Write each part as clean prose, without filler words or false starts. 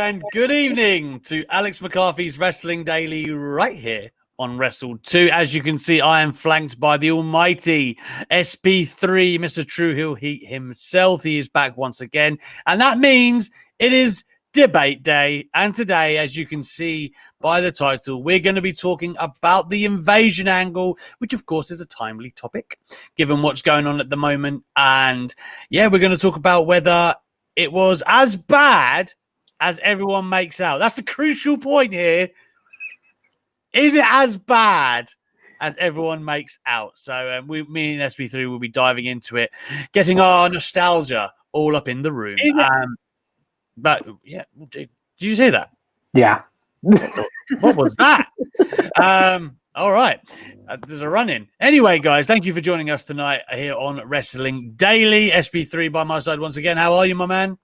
And good evening to Alex McCarthy's Wrestling Daily right here on WrestleTalk. As you can see, I am flanked by the almighty SP3, Mr. True Hill Heat himself. He is back once again. And that means it is debate day. And today, as you can see by the title, we're going to be talking about the invasion angle, which of course is a timely topic, given what's going on at the moment. And yeah, we're going to talk about whether it was as bad as everyone makes out. That's the crucial point here. Is it as bad as everyone makes out? So me and SP3 will be diving into it, getting our nostalgia all up in the room. But yeah, did you see that? Yeah. What was that? All right. There's a run-in. Anyway, guys, thank you for joining us tonight here on Wrestling Daily. SP3 by my side once again. How are you, my man?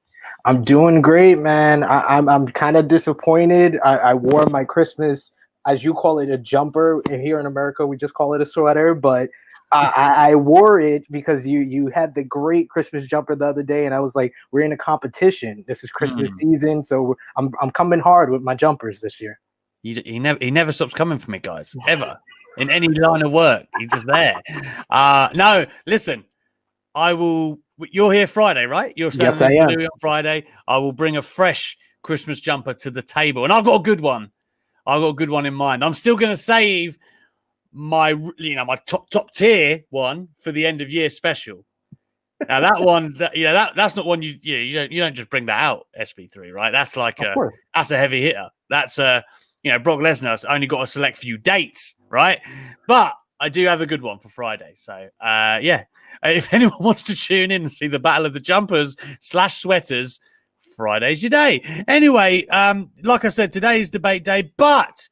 I'm doing great, man. I'm kind of disappointed. I wore my Christmas, as you call it, a jumper. Here in America, we just call it a sweater. But I wore it because you had the great Christmas jumper the other day, and I was like, we're in a competition. This is Christmas season, so I'm coming hard with my jumpers this year. He never stops coming for me, guys, ever. In any line of work, he's just there. No, listen, I will. You're here Friday, right? You're Yes, I am. on Friday. I will bring a fresh Christmas jumper to the table, and I've got a good one. I've got a good one in mind. I'm still going to save my top tier one for the end of year special. Now that one, that's not one you don't just bring that out, SP3, right? That's like that's a heavy hitter. That's Brock Lesnar's only got a select few dates, right? But I do have a good one for Friday. So, if anyone wants to tune in and see the Battle of the Jumpers / Sweaters, Friday's your day. Anyway, like I said, today is debate day, but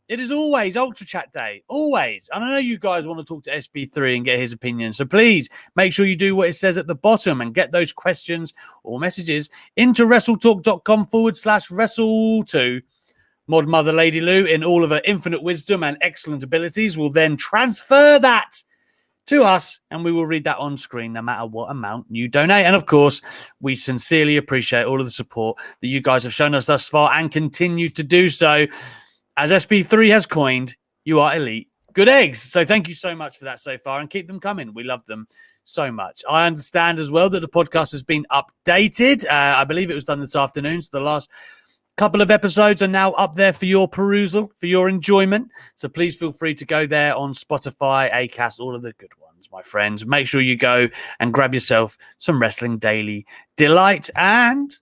it is always Ultra Chat Day. Always. And I know you guys want to talk to SP3 and get his opinion. So please make sure you do what it says at the bottom and get those questions or messages into WrestleTalk.com/Wrestle2. Mod Mother Lady Lou, in all of her infinite wisdom and excellent abilities, will then transfer that to us, and we will read that on screen no matter what amount you donate. And of course, we sincerely appreciate all of the support that you guys have shown us thus far and continue to do so. As SP3 has coined, you are elite good eggs. So thank you so much for that so far, and keep them coming. We love them so much. I understand as well that the podcast has been updated. I believe it was done this afternoon, so the last couple of episodes are now up there for your perusal, for your enjoyment. So please feel free to go there on Spotify, Acast, all of the good ones, my friends. Make sure you go and grab yourself some Wrestling Daily delight. And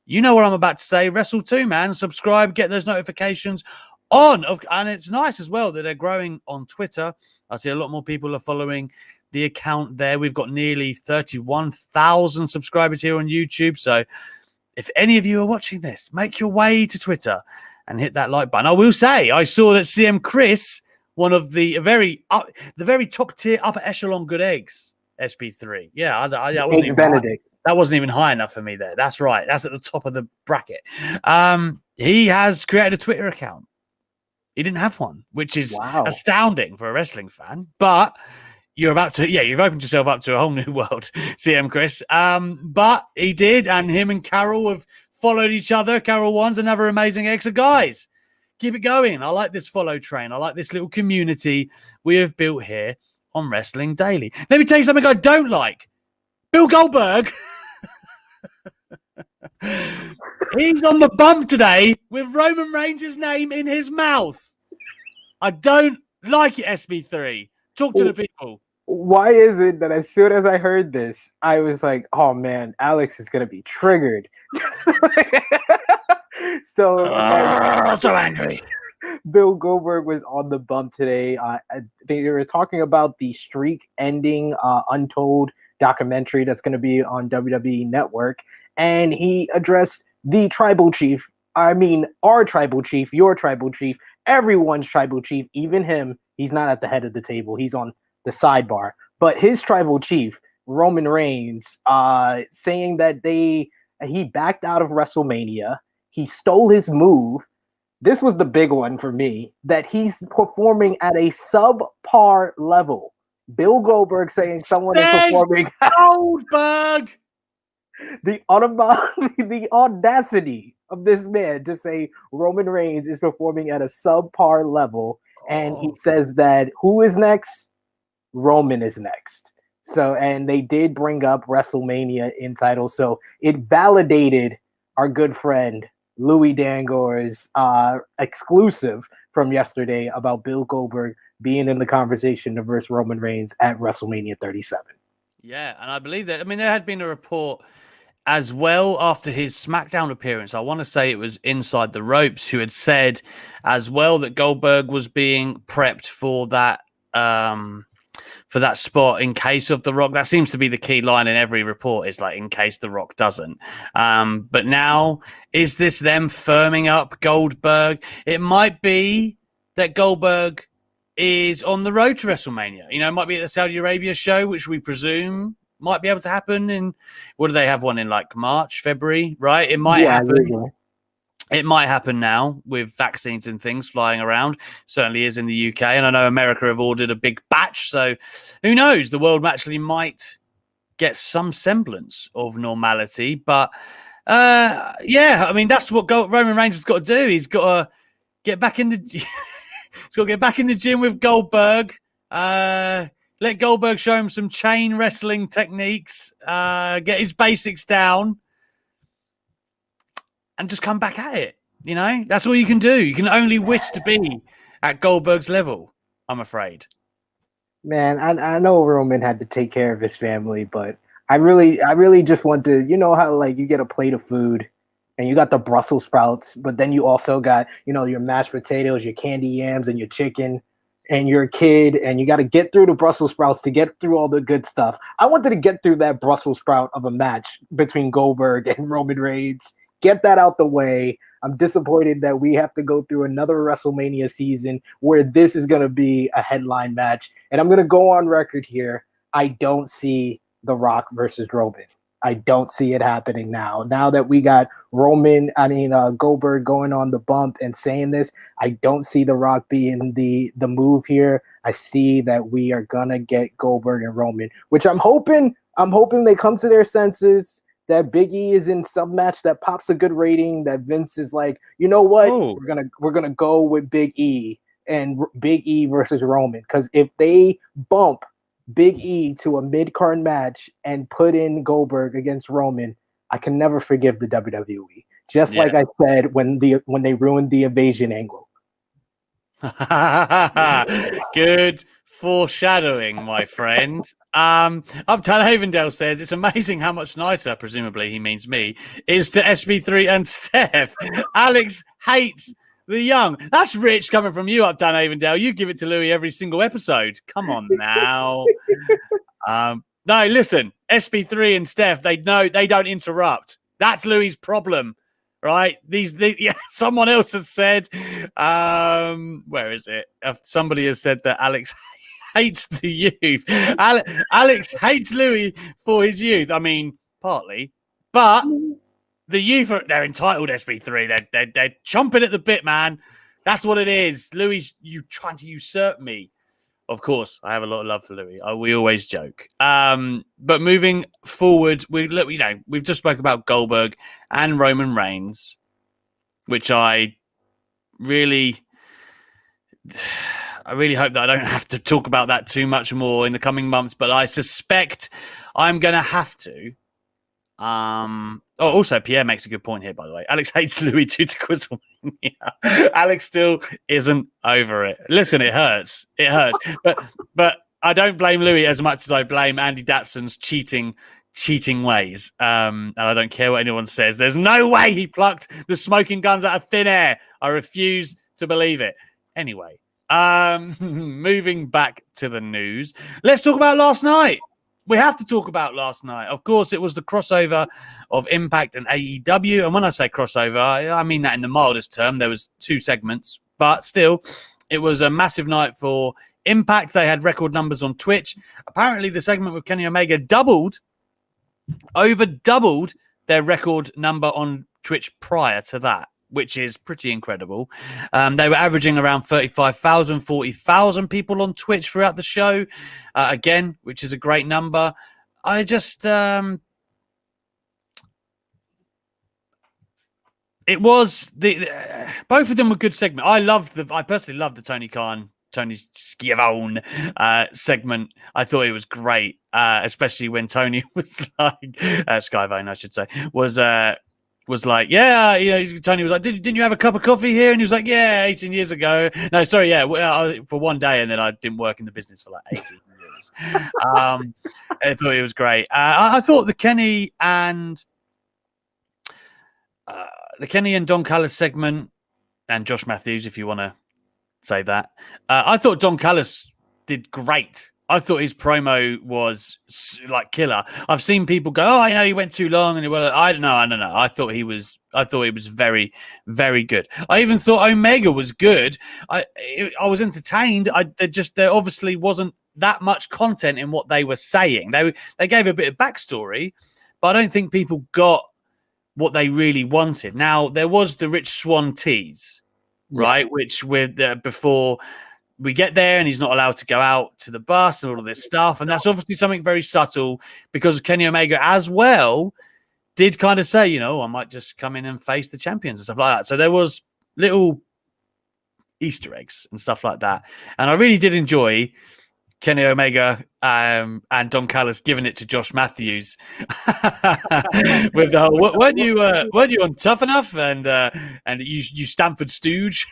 you know what I'm about to say, WrestleTalk, man. Subscribe, get those notifications on. And it's nice as well that they're growing on Twitter. I see a lot more people are following the account there. We've got nearly 31,000 subscribers here on YouTube. So if any of you are watching this, make your way to Twitter and hit that like button. I will say, I saw that CM Chris, one of the very top tier, upper echelon good eggs, SP3. Yeah, that wasn't even high enough for me there. That's right. That's at the top of the bracket. He has created a Twitter account. He didn't have one, which is astounding for a wrestling fan. But you've opened yourself up to a whole new world, CM Chris. But he did, and him and Carol have followed each other. Carol One's another amazing egg. So guys, keep it going. I like this follow train. I like this little community we have built here on Wrestling Daily. Let me tell you something I don't like. Bill Goldberg. He's on the bump today with Roman Reigns' name in his mouth. I don't like it, SB3. Talk to the people. Why is it that as soon as I heard this, I was like, oh man, Alex is going to be triggered. So angry. Bill Goldberg was on the bump today. They were talking about the streak ending Untold documentary that's going to be on WWE Network. And he addressed the tribal chief. I mean, our tribal chief, your tribal chief, everyone's tribal chief, even him. He's not at the head of the table. He's on the sidebar. But his tribal chief, Roman Reigns, saying that he backed out of WrestleMania. He stole his move. This was the big one for me, that he's performing at a subpar level. Bill Goldberg saying someone is performing. Goldberg! The audacity of this man to say Roman Reigns is performing at a subpar level. And he says that who is next? Roman is next. So, and they did bring up WrestleMania in title. So it validated our good friend Louis Dangore's exclusive from yesterday about Bill Goldberg being in the conversation to verse Roman Reigns at WrestleMania 37. Yeah, and I believe that. I mean, there had been a report as well after his SmackDown appearance. I want to say it was Inside the Ropes who had said as well that Goldberg was being prepped for that spot in case of The Rock. That seems to be the key line in every report, is like, in case The Rock doesn't. But now, is this them firming up Goldberg? It might be that Goldberg is on the road to WrestleMania. You know, it might be at the Saudi Arabia show, which we presume might be able to happen in, what do they have one in, like March, February, right? It might happen. Yeah. It might happen now with vaccines and things flying around. Certainly is in the UK. And I know America have ordered a big batch. So who knows? The world actually might get some semblance of normality. But yeah, I mean, that's what Roman Reigns has got to do. He's got to get back in the he's got to get back in the gym with Goldberg. Let Goldberg show him some chain wrestling techniques. Get his basics down. And just come back at it. You know, that's all you can do. You can only wish to be at Goldberg's level, I'm afraid. Man, I know Roman had to take care of his family, but I really just want to, you know how like you get a plate of food and you got the Brussels sprouts, but then you also got, you know, your mashed potatoes, your candy yams, and your chicken, and you're a kid, and you got to get through the Brussels sprouts to get through all the good stuff. I wanted to get through that Brussels sprout of a match between Goldberg and Roman Reigns. Get that out the way. I'm disappointed that we have to go through another WrestleMania season where this is going to be a headline match. And I'm going to go on record here. I don't see The Rock versus Roman. I don't see it happening now. Now that we got Goldberg going on the bump and saying this, I don't see The Rock being the move here. I see that we are going to get Goldberg and Roman, which I'm hoping they come to their senses. That Big E is in some match that pops a good rating. That Vince is like, you know what, we're gonna go with Big E and Big E versus Roman. Because if they bump Big E to a mid-card match and put in Goldberg against Roman, I can never forgive the WWE. Just like I said when they ruined the invasion angle. Good foreshadowing, my friend. Uptown Havendale says it's amazing how much nicer, presumably he means me, is to SP3 and Steph. Alex hates the young. That's rich coming from you, Uptown Havendale. You give it to Louis every single episode. Come on now. No, listen, SP3 and Steph, they don't interrupt. That's Louis's problem. Right? Someone else has said, where is it? Somebody has said that Alex hates the youth. Alex hates Louis for his youth. I mean, partly, but the youth they're entitled. SP3, they're chomping at the bit, man. That's what it is. Louis, you trying to usurp me. Of course, I have a lot of love for Louis. We always joke. But moving forward, we've just spoke about Goldberg and Roman Reigns, which I really hope that I don't have to talk about that too much more in the coming months. But I suspect I'm going to have to. Also, Pierre makes a good point here, by the way. Alex hates Louis due to Quizlemania. Alex still isn't over it. Listen, it hurts. It hurts. But I don't blame Louis as much as I blame Andy Datson's cheating ways. And I don't care what anyone says. There's no way he plucked the smoking guns out of thin air. I refuse to believe it. Anyway, moving back to the news. Let's talk about last night. We have to talk about last night. Of course, it was the crossover of Impact and AEW. And when I say crossover, I mean that in the mildest term. There was 2 segments, but still, it was a massive night for Impact. They had record numbers on Twitch. Apparently, the segment with Kenny Omega over doubled their record number on Twitch prior to that, which is pretty incredible. They were averaging around 35,000, 40,000 people on Twitch throughout the show, again, which is a great number. I just, It was both of them were good segments. I personally loved the Tony Schiavone segment. I thought it was great, especially when Tony was like Schiavone, I should say, was like, yeah, Tony was like, didn't you have a cup of coffee here? And he was like, yeah, 18 years ago. No, sorry, yeah, for one day, and then I didn't work in the business for like 18 years. I thought it was great. I thought the Kenny and Don Callis segment, and Josh Matthews, if you want to say that, I thought Don Callis did great. I thought his promo was like killer. I've seen people go, "Oh, I know he went too long," and I don't know. I thought he was very, very good. I even thought Omega was good. I was entertained. There obviously wasn't that much content in what they were saying. They gave a bit of backstory, but I don't think people got what they really wanted. Now, there was the Rich Swann tease, right? Yes. Which with before we get there, and he's not allowed to go out to the bus and all of this stuff. And that's obviously something very subtle, because Kenny Omega as well did kind of say, I might just come in and face the champions and stuff like that. So there was little Easter eggs and stuff like that. And I really did enjoy Kenny Omega and Don Callis giving it to Josh Matthews with the whole, weren't you on Tough Enough and you Stanford Stooge?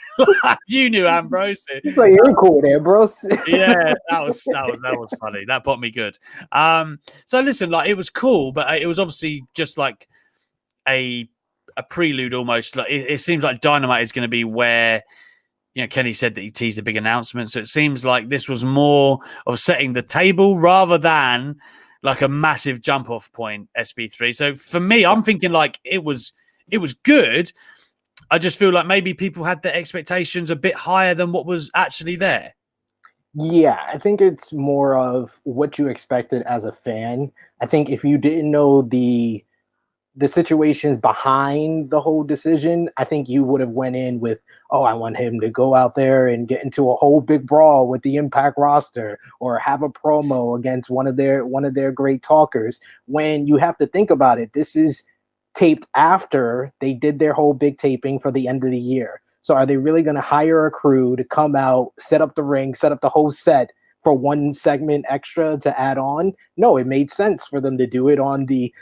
You knew Ambrose. He's like, you're cool there, Ambrose. Yeah, that was funny. That popped me good. So listen, like, it was cool, but it was obviously just like a prelude almost. Like it seems like Dynamite is going to be where, Kenny said that he teased a big announcement. So it seems like this was more of setting the table rather than like a massive jump off point, SP3. So for me, I'm thinking like it was good. I just feel like maybe people had their expectations a bit higher than what was actually there. Yeah, I think it's more of what you expected as a fan. I think if you didn't know the situations behind the whole decision, I think you would have went in with, oh, I want him to go out there and get into a whole big brawl with the Impact roster, or have a promo against one of their great talkers. When you have to think about it, this is taped after they did their whole big taping for the end of the year. So are they really going to hire a crew to come out, set up the ring, set up the whole set for one segment extra to add on? No, it made sense for them to do it on the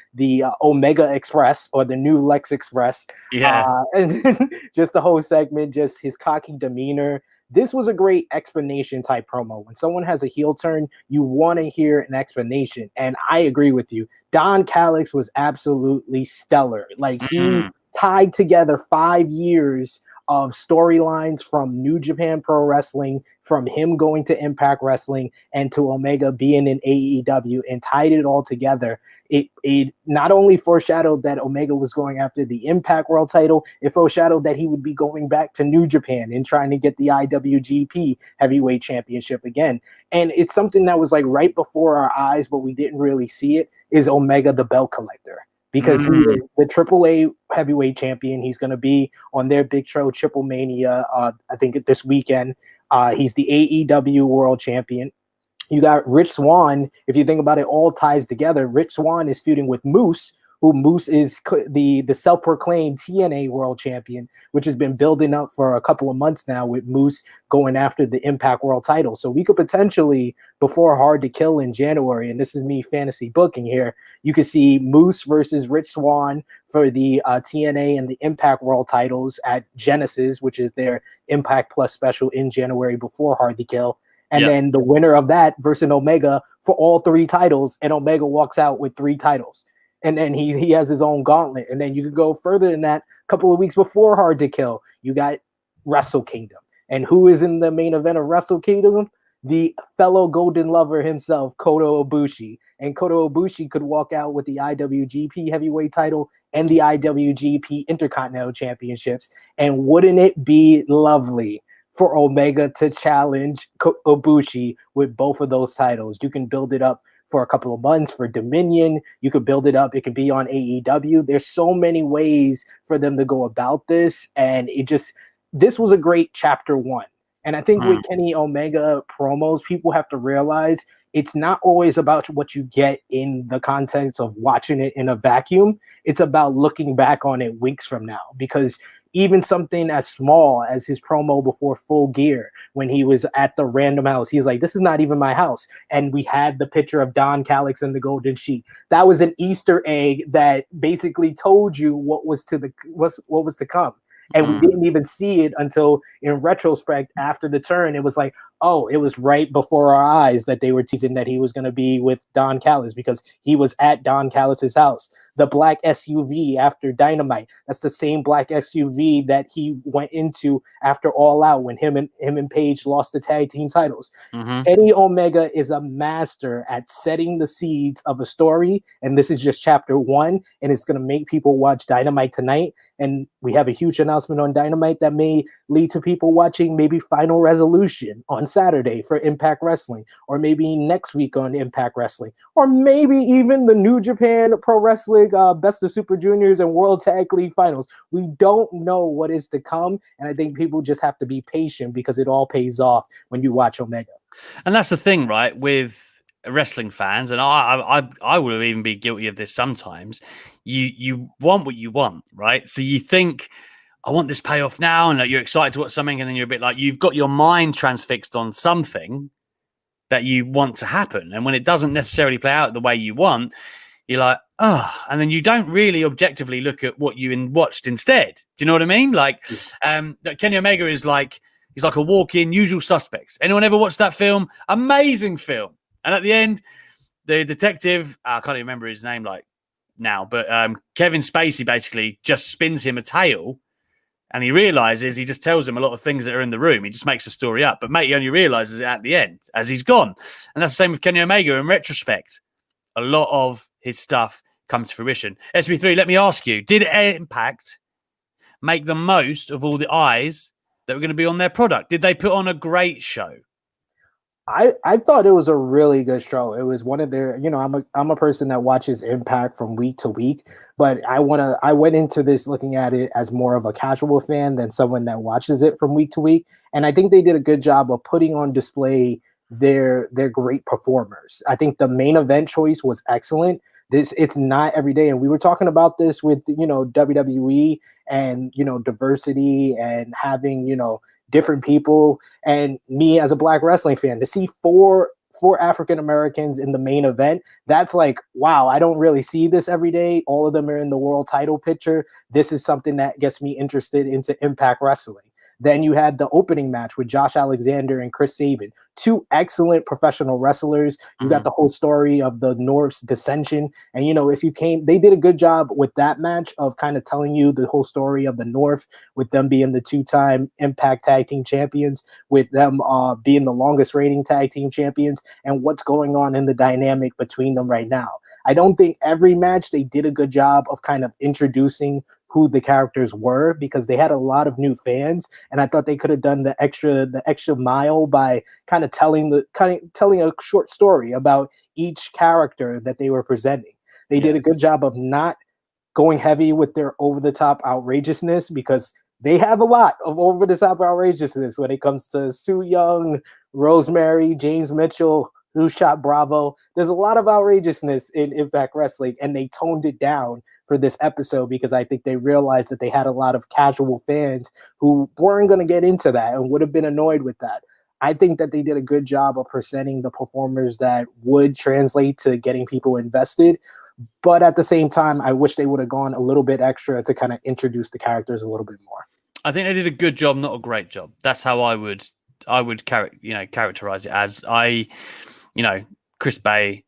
Omega Express, or the new Lex Express. Yeah. And just the whole segment, just his cocky demeanor. This was a great explanation type promo. When someone has a heel turn, you want to hear an explanation. And I agree with you. Don Callis was absolutely stellar. Like, he tied together 5 years of storylines from New Japan Pro Wrestling, from him going to Impact Wrestling and to Omega being in AEW, and tied it all together. It not only foreshadowed that Omega was going after the Impact World title, it foreshadowed that he would be going back to New Japan and trying to get the IWGP Heavyweight Championship again. And it's something that was like right before our eyes, but we didn't really see it, is Omega the belt collector. Because he is the AAA heavyweight champion. He's going to be on their big show, Triple Mania, I think this weekend. He's the AEW world champion. You got Rich Swann. If you think about it, all ties together. Rich Swann is feuding with Moose, who Moose is the self-proclaimed TNA world champion, which has been building up for a couple of months now, with Moose going after the Impact world title. So we could potentially, before Hard to Kill in January, and this is me fantasy booking here, you could see Moose versus Rich Swann for the TNA and the Impact world titles at Genesis, which is their Impact Plus special in January before Hard to Kill. And then the winner of that versus Omega for all 3 titles, and Omega walks out with 3 titles. And then he has his own gauntlet. And then you could go further than that. A couple of weeks before Hard to Kill, you got Wrestle Kingdom. And who is in the main event of Wrestle Kingdom? The fellow Golden Lover himself, Kota Ibushi. And Kota Ibushi could walk out with the IWGP Heavyweight title and the IWGP Intercontinental Championships. And wouldn't it be lovely for Omega to challenge Ibushi with both of those titles? You can build it up for a couple of months for Dominion. You could build it up. It could be on AEW. There's so many ways for them to go about this. And this was a great chapter 1. And I think with Kenny Omega promos, people have to realize it's not always about what you get in the context of watching it in a vacuum. It's about looking back on it weeks from now, because even something as small as his promo before Full Gear, when he was at the random house, he was like, this is not even my house. And we had the picture of Don Callis and the Golden Sheet. That was an Easter egg that basically told you what was to come. And we didn't even see it until, in retrospect, after the turn, it was like, oh, it was right before our eyes that they were teasing that he was going to be with Don Callis, because he was at Don Callis's house. The black SUV after Dynamite, that's the same black SUV that he went into after All Out when him and Paige lost the tag team titles. Kenny Omega is a master at setting the seeds of a story, and this is just chapter 1, and it's going to make people watch Dynamite tonight. And we have a huge announcement on Dynamite that may lead to people watching maybe Final Resolution on Saturday for Impact Wrestling, or maybe next week on Impact Wrestling, or maybe even the New Japan Pro Wrestling Best of Super Juniors and World Tag League Finals. We don't know what is to come, and I think people just have to be patient, because it all pays off when you watch Omega. And that's the thing, right, with wrestling fans, and I will even be guilty of this sometimes. You want what you want, right? So you think, I want this payoff now, and you're excited to watch something, and then you're a bit like, you've got your mind transfixed on something that you want to happen, and when it doesn't necessarily play out the way you want, you're like, oh, and then you don't really objectively look at what you watched instead. Do you know what I mean? Like, Kenny Omega is like, he's like a walk-in Usual Suspects. Anyone ever watched that film? Amazing film. And at the end, the detective, I can't even remember his name like now, but Kevin Spacey basically just spins him a tale, and he realizes, he just tells him a lot of things that are in the room. He just makes the story up. But mate, he only realizes it at the end as he's gone. And that's the same with Kenny Omega. In retrospect, a lot of his stuff comes to fruition. SP3, let me ask you, did Impact make the most of all the eyes that were going to be on their product? Did they put on a great show? I thought it was a really good show. It was one of their, I'm a person that watches Impact from week to week, but I went into this looking at it as more of a casual fan than someone that watches it from week to week. And I think they did a good job of putting on display their great performers. I think the main event choice was excellent. It's not every day. And we were talking about this with, WWE and, diversity and having, different people, and me as a black wrestling fan, to see four African Americans in the main event, that's like, wow, I don't really see this every day. All of them are in the world title picture. This is something that gets me interested into Impact Wrestling. Then you had the opening match with Josh Alexander and Chris Sabin, two excellent professional wrestlers. You got the whole story of the North's dissension. And, they did a good job with that match of kind of telling you the whole story of the North, with them being the 2-time Impact Tag Team Champions, with them being the longest reigning Tag Team Champions, and what's going on in the dynamic between them right now. I don't think every match they did a good job of kind of introducing who the characters were, because they had a lot of new fans, and I thought they could have done the extra mile by kind of telling a short story about each character that they were presenting. They did a good job of not going heavy with their over-the-top outrageousness, because they have a lot of over-the-top outrageousness when it comes to Su Yung, Rosemary, James Mitchell, Who Shot Bravo. There's a lot of outrageousness in Impact Wrestling, and they toned it down for this episode, because I think they realized that they had a lot of casual fans who weren't going to get into that and would have been annoyed with that. I think that they did a good job of presenting the performers that would translate to getting people invested. But at the same time, I wish they would have gone a little bit extra to kind of introduce the characters a little bit more. I think they did a good job, not a great job. That's how I would characterize it as. Chris Bay,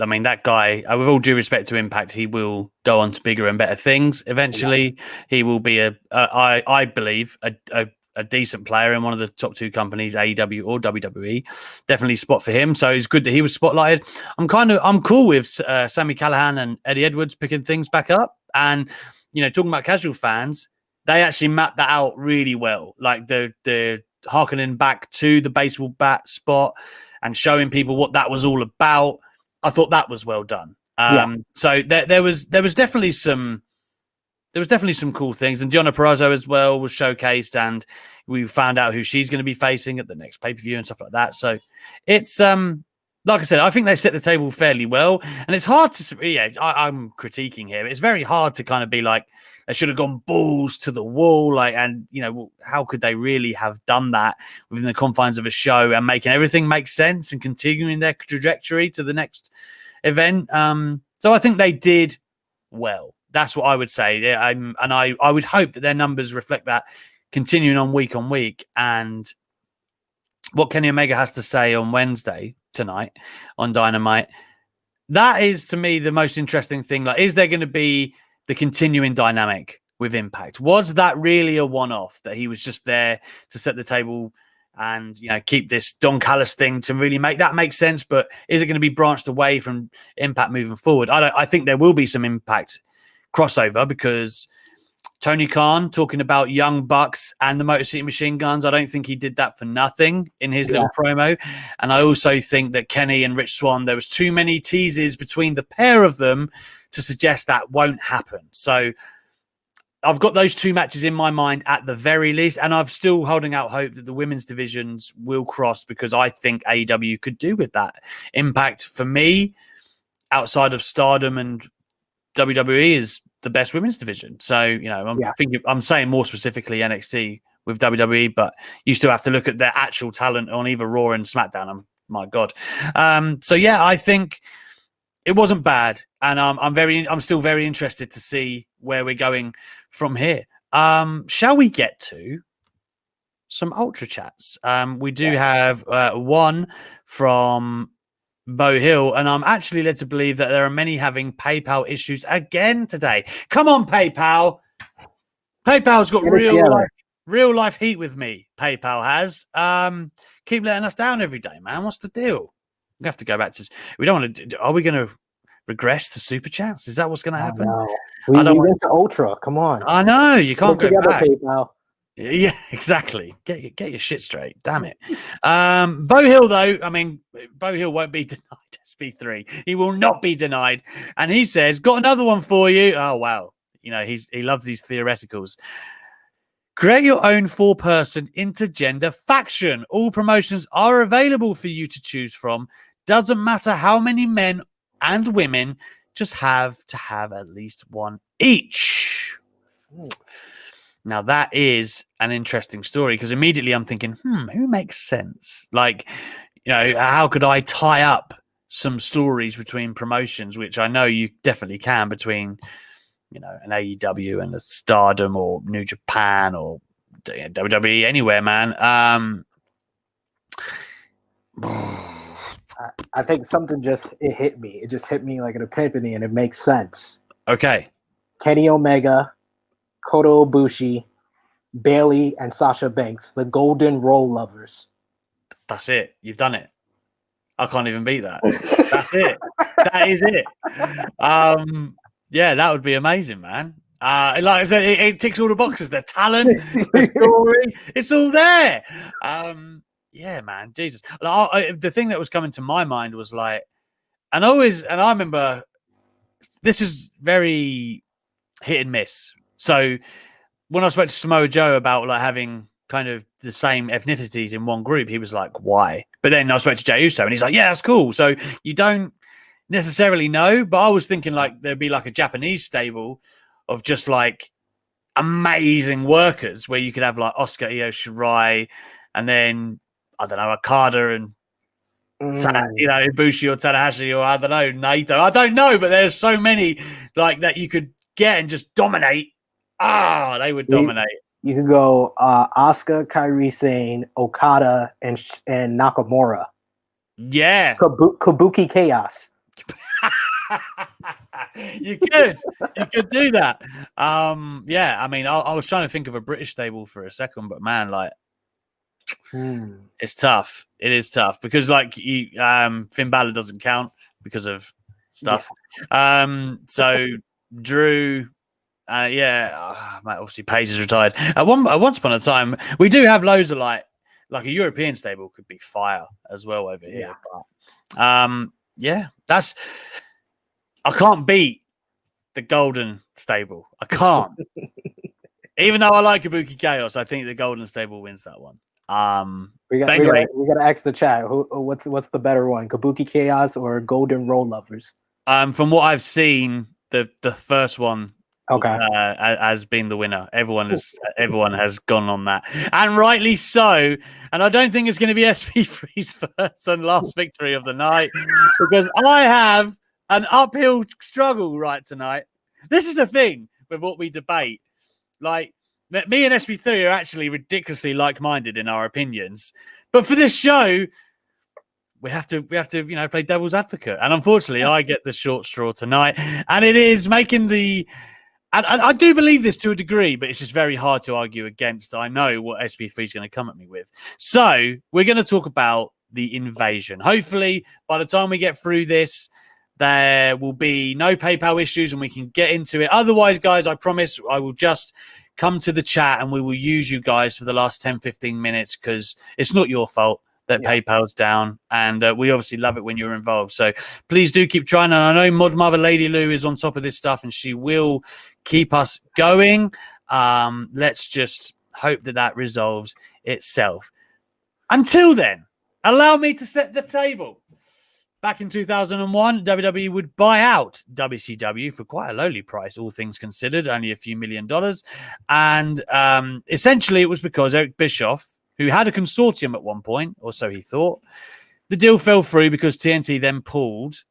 I mean, that guy, with all due respect to Impact, he will go on to bigger and better things. Eventually, he will be I believe, a decent player in one of the top 2 companies, AEW or WWE. Definitely spot for him. So it's good that he was spotlighted. I'm cool with Sami Callihan and Eddie Edwards picking things back up. And, talking about casual fans, they actually mapped that out really well. Like the harkening back to the baseball bat spot and showing people what that was all about. I thought that was well done. So there was definitely some there was definitely some cool things, and Deonna Purrazzo as well was showcased, and we found out who she's going to be facing at the next pay-per-view and stuff like that. So it's like I said, I think they set the table fairly well, and it's hard to, yeah, I'm critiquing here. It's very hard to kind of be like, they should have gone balls to the wall, like, and you know, how could they really have done that within the confines of a show and making everything make sense and continuing their trajectory to the next event? So I think they did well. That's what I would say. Yeah, I would hope that their numbers reflect that, continuing on week, and what Kenny Omega has to say on Wednesday tonight on Dynamite. That is, to me, the most interesting thing. Like, is there going to be the continuing dynamic with Impact? Was that really a one-off, that he was just there to set the table and, you know, keep this Don Callis thing to really make that make sense? But is it going to be branched away from Impact moving forward? I think there will be some Impact crossover, because Tony Khan talking about Young Bucks and the Motor City Machine Guns, I don't think he did that for nothing in his little promo. And I also think that Kenny and Rich Swann, there was too many teases between the pair of them to suggest that won't happen. So I've got those two matches in my mind at the very least, and I'm still holding out hope that the women's divisions will cross, because I think AEW could do with that. Impact, for me, outside of Stardom and WWE, is the best women's division. So, you know, I'm saying more specifically NXT with WWE, but you still have to look at their actual talent on either Raw and SmackDown. My God. So yeah, I think it wasn't bad, and I'm still very interested to see where we're going from here. Shall we get to some Ultra Chats? We do have one from Bo Hill, and I'm actually led to believe that there are many having PayPal issues again today. Come on, PayPal. PayPal's got real life heat with me. PayPal has. Keep letting us down every day, man. What's the deal? We have to go back to. We don't want to. Are we going to regress to Super Chats? Is that what's going to happen? We went to Ultra. Come on. I know you can't go back. PayPal. Yeah, exactly. Get your shit straight. Damn it. Bo Hill, though, I mean, Bo Hill won't be denied SP3. He will not be denied. And he says, got another one for you. Oh, wow. You know, he loves these theoreticals. Create your own 4-person intergender faction. All promotions are available for you to choose from. Doesn't matter how many men and women, just have to have at least one each. Now, that is an interesting story, because immediately I'm thinking, who makes sense? Like, you know, how could I tie up some stories between promotions, which I know you definitely can, between, you know, an AEW and a Stardom or New Japan or WWE, anywhere, man. I think something it hit me. It just hit me like an epiphany, and it makes sense. Okay. Kenny Omega, Kota Ibushi, Bailey, and Sasha Banks, the Golden Role Lovers. That's it. You've done it. I can't even beat that. That's it. That is it. Yeah, that would be amazing, man. Like I said, it ticks all the boxes. The talent, the story, it's all there. Yeah, man, Jesus. The thing that was coming to my mind was like, and I remember, this is very hit and miss. So when I spoke to Samoa Joe about like having kind of the same ethnicities in one group, he was like, why? But then I spoke to Jey Uso, and he's like, yeah, that's cool. So you don't necessarily know, but I was thinking like there'd be like a Japanese stable of just like amazing workers, where you could have like Oscar Io Shirai, and then I don't know, Okada and you know, Ibushi or Tanahashi, or I don't know, Naito. I don't know, but there's so many like that you could get and just dominate. They would dominate. You could go Asuka, Kairi Sane, Okada, and Nakamura. Yeah. Kabuki Chaos. You could do that. Yeah, I mean, I was trying to think of a British stable for a second, but man, like, it's tough. It is tough, because like Finn Balor doesn't count because of stuff. Yeah. So Drew, mate, obviously Paige is retired. Once upon a time, we do have loads of like a European stable could be fire as well over here. But yeah, I can't beat the Golden Stable. I can't. Even though I like Kabuki Chaos, I think the Golden Stable wins that one. We got to ask the chat. What's the better one, Kabuki Chaos or Golden Roll Lovers? From what I've seen, the first one has been the winner. Everyone has gone on that, and rightly so. And I don't think it's going to be SP3's first and last victory of the night, because I have an uphill struggle right tonight. This is the thing with what we debate. Like, me and SP3 are actually ridiculously like-minded in our opinions, but for this show, we have to play devil's advocate. And unfortunately, I get the short straw tonight, and it is making the. And I do believe this to a degree, but it's just very hard to argue against. I know what SP3 is going to come at me with. So we're going to talk about the invasion. Hopefully, by the time we get through this, there will be no PayPal issues and we can get into it. Otherwise, guys, I promise I will just come to the chat and we will use you guys for the last 10, 15 minutes, because it's not your fault that PayPal's down. And we obviously love it when you're involved. So please do keep trying. And I know Mod Mother Lady Lou is on top of this stuff and she will keep us going. Let's just hope that resolves itself. Until then, allow me to set the table. Back in 2001, WWE would buy out WCW for quite a lowly price, all things considered, only a few $1 million. And essentially it was because Eric Bischoff, who had a consortium at one point, or so he thought, the deal fell through because TNT then pulled,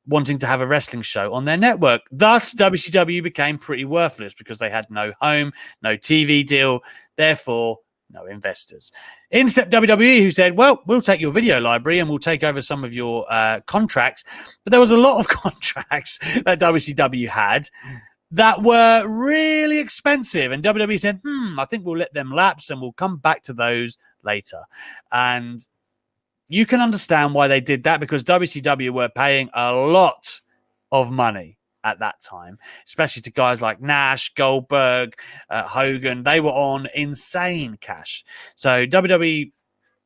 wanting to have a wrestling show on their network. Thus, WCW became pretty worthless because they had no home, no TV deal, therefore no investors. In stepped WWE, who said, well, we'll take your video library and we'll take over some of your contracts. But there was a lot of contracts that WCW had that were really expensive. And WWE said, I think we'll let them lapse and we'll come back to those later. And you can understand why they did that, because WCW were paying a lot of money at that time, especially to guys like Nash, Goldberg, Hogan. They were on insane cash. So WWE,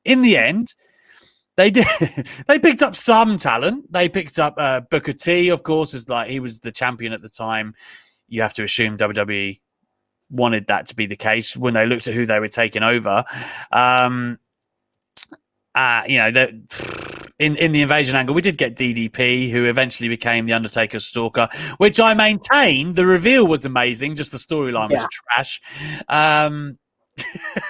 in the end, they picked up some talent. They picked up Booker T, of course, as like he was the champion at the time. You have to assume WWE wanted that to be the case when they looked at who they were taking over. In the invasion angle, we did get DDP, who eventually became the Undertaker's stalker, which I maintain the reveal was amazing. Just the storyline was trash.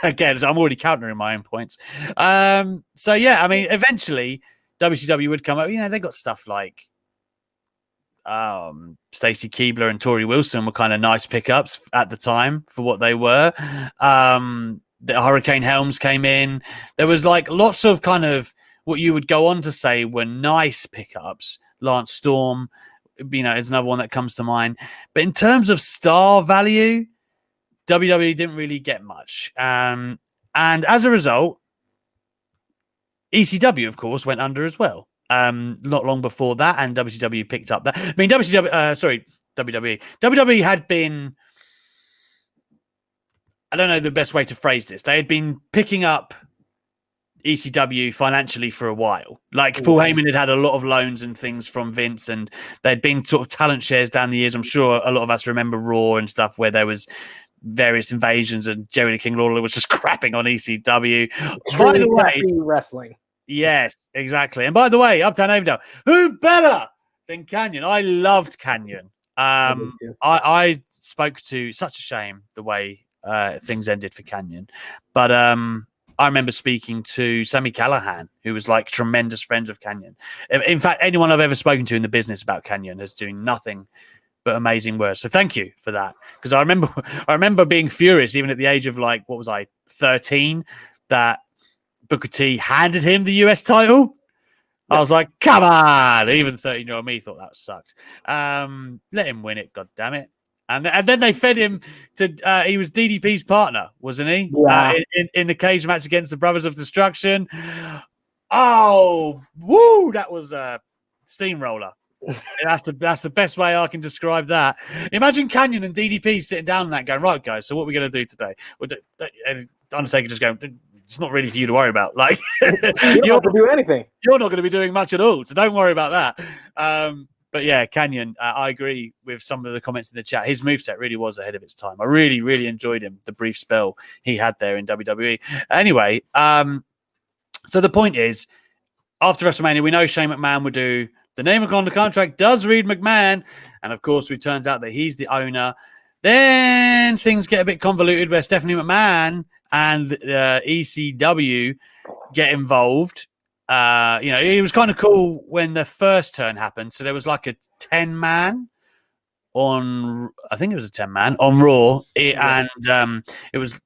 Again, I'm already countering my own points. So yeah, I mean, eventually WCW would come up. They got stuff like Stacy Keibler and Tori Wilson were kind of nice pickups at the time for what they were. The Hurricane Helms came in. There was like lots of kind of what you would go on to say were nice pickups. Lance Storm, is another one that comes to mind. But in terms of star value, WWE didn't really get much. And as a result, ECW, of course, went under as well. Not long before that, and WCW picked up that. I mean, WWE. WWE had been, I don't know the best way to phrase this. They had been picking up ECW financially for a while. Like Paul Heyman had a lot of loans and things from Vince, and there'd been sort of talent shares down the years. I'm sure a lot of us remember Raw and stuff where there was various invasions and Jerry the King Lawler was just crapping on ECW. By the way, wrestling. Yes, exactly. And by the way, Uptown Avondale, who better than Canyon? I loved Canyon. I spoke to, such a shame the way things ended for Canyon. But I remember speaking to Sammy Callahan, who was like tremendous friends of Canyon. In fact, anyone I've ever spoken to in the business about Canyon is doing nothing but amazing words. So thank you for that. Because I remember being furious, even at the age of 13, that Booker T handed him the US title. I was like, come on. Even 13-year-old me thought that sucked. Let him win it, God damn it. And then they fed him to, he was DDP's partner, wasn't he? Yeah. In the cage match against the Brothers of Destruction. Oh, woo, that was a steamroller. That's the best way I can describe that. Imagine Canyon and DDP sitting down on that going, right, guys, so what are we going to do today? And Undertaker just going, it's not really for you to worry about. Like, you don't have to do anything. You're not going to be doing much at all, so don't worry about that. But yeah, Canyon, I agree with some of the comments in the chat. His moveset really was ahead of its time. I really, really enjoyed him, the brief spell he had there in WWE. Anyway, so the point is, after WrestleMania, we know Shane McMahon would do the name on the contract does read McMahon. And of course, it turns out that he's the owner. Then things get a bit convoluted where Stephanie McMahon and ECW get involved. It was kind of cool when the first turn happened. So there was like a 10-man on, I think it was a 10-man on Raw. And it was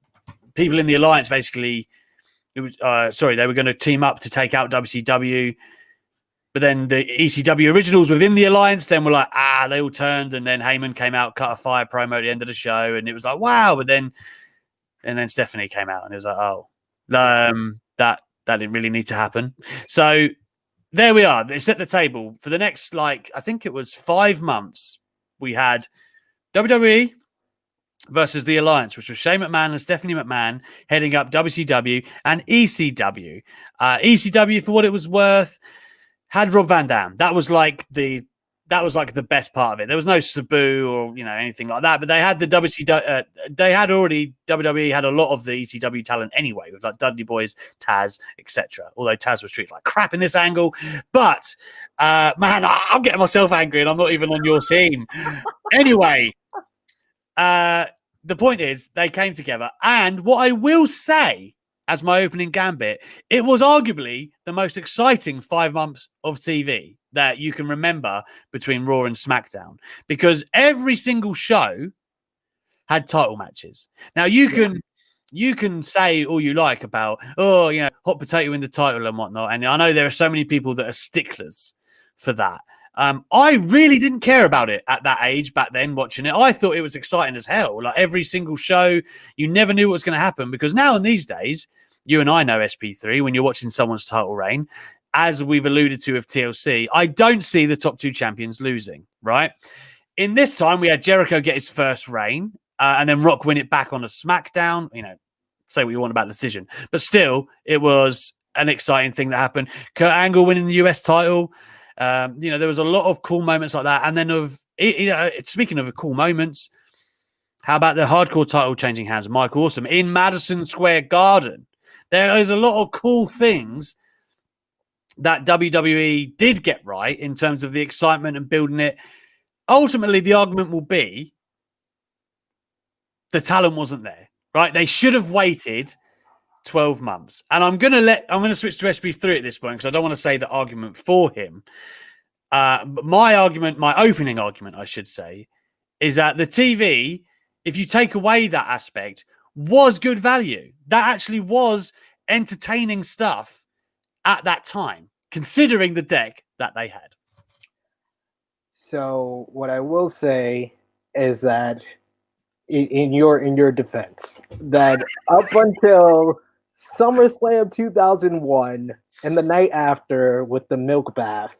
people in the Alliance basically. It was they were going to team up to take out WCW. But then the ECW originals within the Alliance then were like, they all turned. And then Heyman came out, cut a fire promo at the end of the show. And it was like, wow. But then Stephanie came out and it was like, that didn't really need to happen. So there we are. They set the table for the next, I think it was 5 months. We had WWE versus the Alliance, which was Shane McMahon and Stephanie McMahon heading up WCW and ECW. ECW, for what it was worth, had Rob Van Dam. That was like the best part of it. There was no Sabu or anything like that, but they had the WCW. They had already WWE had a lot of the ECW talent anyway, with like Dudley Boys, Taz, etc. Although Taz was treated like crap in this angle, but man, I'm getting myself angry, and I'm not even on your team. Anyway, the point is they came together, and what I will say, as my opening gambit, it was arguably the most exciting 5 months of TV that you can remember between Raw and SmackDown, because every single show had title matches. Now you can say all you like about, hot potato in the title and whatnot. And I know there are so many people that are sticklers for that. I really didn't care about it at that age back then watching it. I thought it was exciting as hell. Like every single show, you never knew what was going to happen, because now in these days, you and I know SP3, when you're watching someone's title reign, as we've alluded to with TLC, I don't see the top two champions losing, right? In this time, we had Jericho get his first reign and then Rock win it back on a SmackDown. Say what you want about the decision, but still, it was an exciting thing that happened. Kurt Angle winning the US title. There was a lot of cool moments like that. And then speaking of cool moments, how about the hardcore title changing hands? Mike Awesome in Madison Square Garden. There is a lot of cool things that WWE did get right in terms of the excitement and building it. Ultimately, the argument will be the talent wasn't there, right? They should have waited 12 months. And I'm going to switch to SP3 at this point, because I don't want to say the argument for him. But my opening argument, I should say, is that the TV, if you take away that aspect, was good value. That actually was entertaining stuff at that time, considering the deck that they had. So what I will say is that in your defense, that up until SummerSlam 2001 and the night after with the milk bath,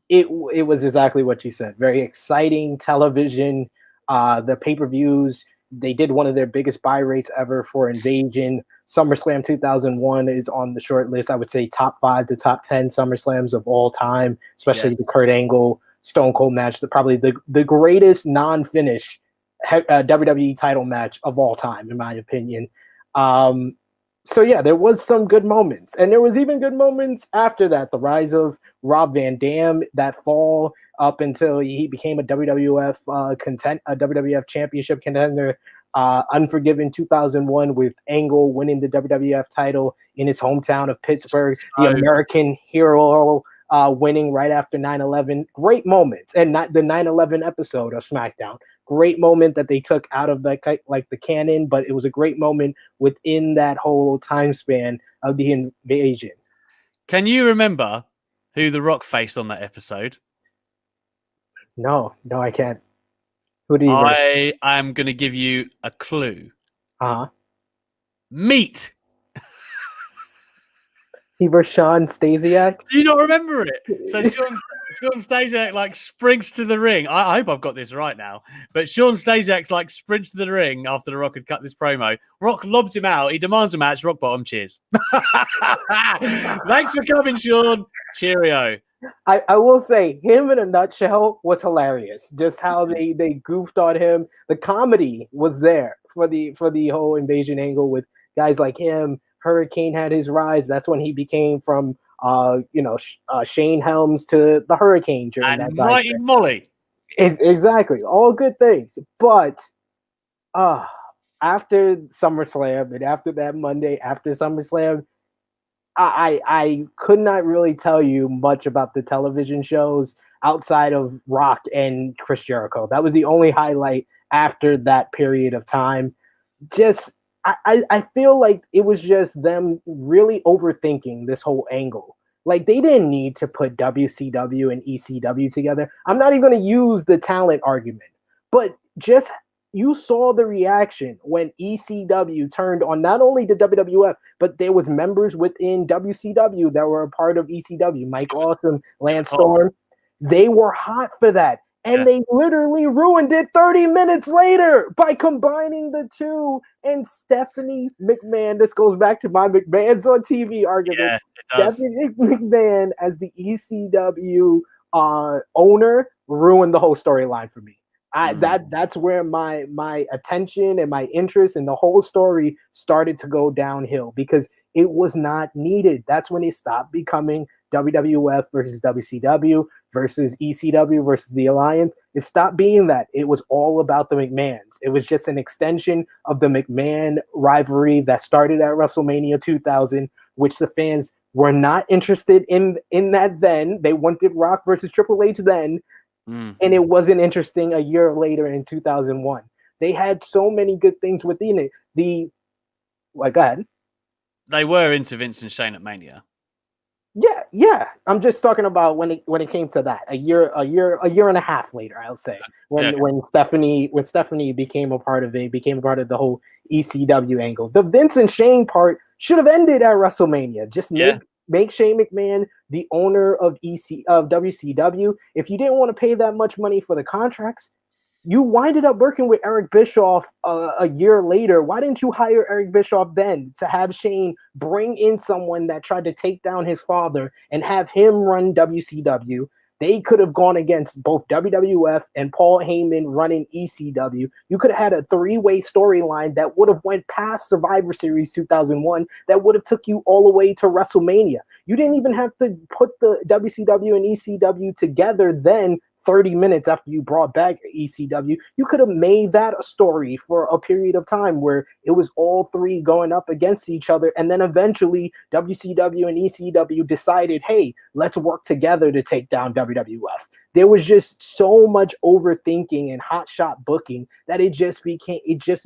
it was exactly what you said. Very exciting television. The pay-per-views, they did one of their biggest buy rates ever for Invasion. SummerSlam 2001 is on the short list. I would say top 5 to top 10 SummerSlams of all time, especially the Kurt Angle Stone Cold match, probably the greatest non-finish WWE title match of all time, in my opinion. So yeah, there was some good moments, and there was even good moments after that. The rise of Rob Van Dam that fall up until he became a WWF Championship contender. Unforgiven 2001 with Angle winning the WWF title in his hometown of Pittsburgh. The American Hero winning right after 9/11. Great moments, and not the 9/11 episode of SmackDown. Great moment that they took out of the canon, but it was a great moment within that whole time span of the invasion. Can you remember who The Rock faced on that episode? No, I can't. Who do you? I'm going to give you a clue. Meat. He was Sean Stasiak. Do you not remember it? So Sean Stasiak sprints to the ring. I hope I've got this right now. But Sean Stasiak sprints to the ring after The Rock had cut this promo. Rock lobs him out. He demands a match. Rock bottom. Cheers. Thanks for coming, Sean. Cheerio. I will say him in a nutshell was hilarious. Just how they goofed on him. The comedy was there for the whole invasion angle with guys like him. Hurricane had his rise. That's when he became from Shane Helms to the Hurricane during that And time. Mighty Molly. Is exactly all good things, but uh after SummerSlam and after that Monday after SummerSlam, I could not really tell you much about the television shows outside of Rock and Chris Jericho. That was the only highlight after that period of time. Just I feel like it was just them really overthinking this whole angle. Like they didn't need to put WCW and ECW together. I'm not even going to use the talent argument, but just you saw the reaction when ECW turned on not only the WWF, but there was members within WCW that were a part of ECW. Mike Awesome, Lance Storm, they were hot for that. And they literally ruined it 30 minutes later by combining the two. And Stephanie McMahon, this goes back to my McMahon's on TV argument. Yeah, it does. Stephanie McMahon, as the ECW owner, ruined the whole storyline for me. That's where my attention and my interest in the whole story started to go downhill because it was not needed. That's when it stopped becoming WWF versus WCW versus ECW versus the Alliance. It stopped being that. It was all about the McMahons. It was just an extension of the McMahon rivalry that started at WrestleMania 2000, which the fans were not interested in that then. They wanted Rock versus Triple H then, and it wasn't interesting a year later in 2001. They had so many good things within it. Go ahead. They were into Vince and Shane at Mania. Yeah. I'm just talking about when it came to that a year and a half later, I'll say when Stephanie became a part of the whole ECW angle. The Vince and Shane part should have ended at WrestleMania. Just make Shane McMahon the owner of WCW. If you didn't want to pay that much money for the contracts, you winded up working with Eric Bischoff a year later. Why didn't you hire Eric Bischoff then to have Shane bring in someone that tried to take down his father and have him run WCW? They could have gone against both WWF and Paul Heyman running ECW. You could have had a three-way storyline that would have went past Survivor Series 2001 that would have took you all the way to WrestleMania. You didn't even have to put the WCW and ECW together then 30 minutes after you brought back ECW. You could have made that a story for a period of time where it was all three going up against each other. And then eventually WCW and ECW decided, hey, let's work together to take down WWF. There was just so much overthinking and hotshot booking that it just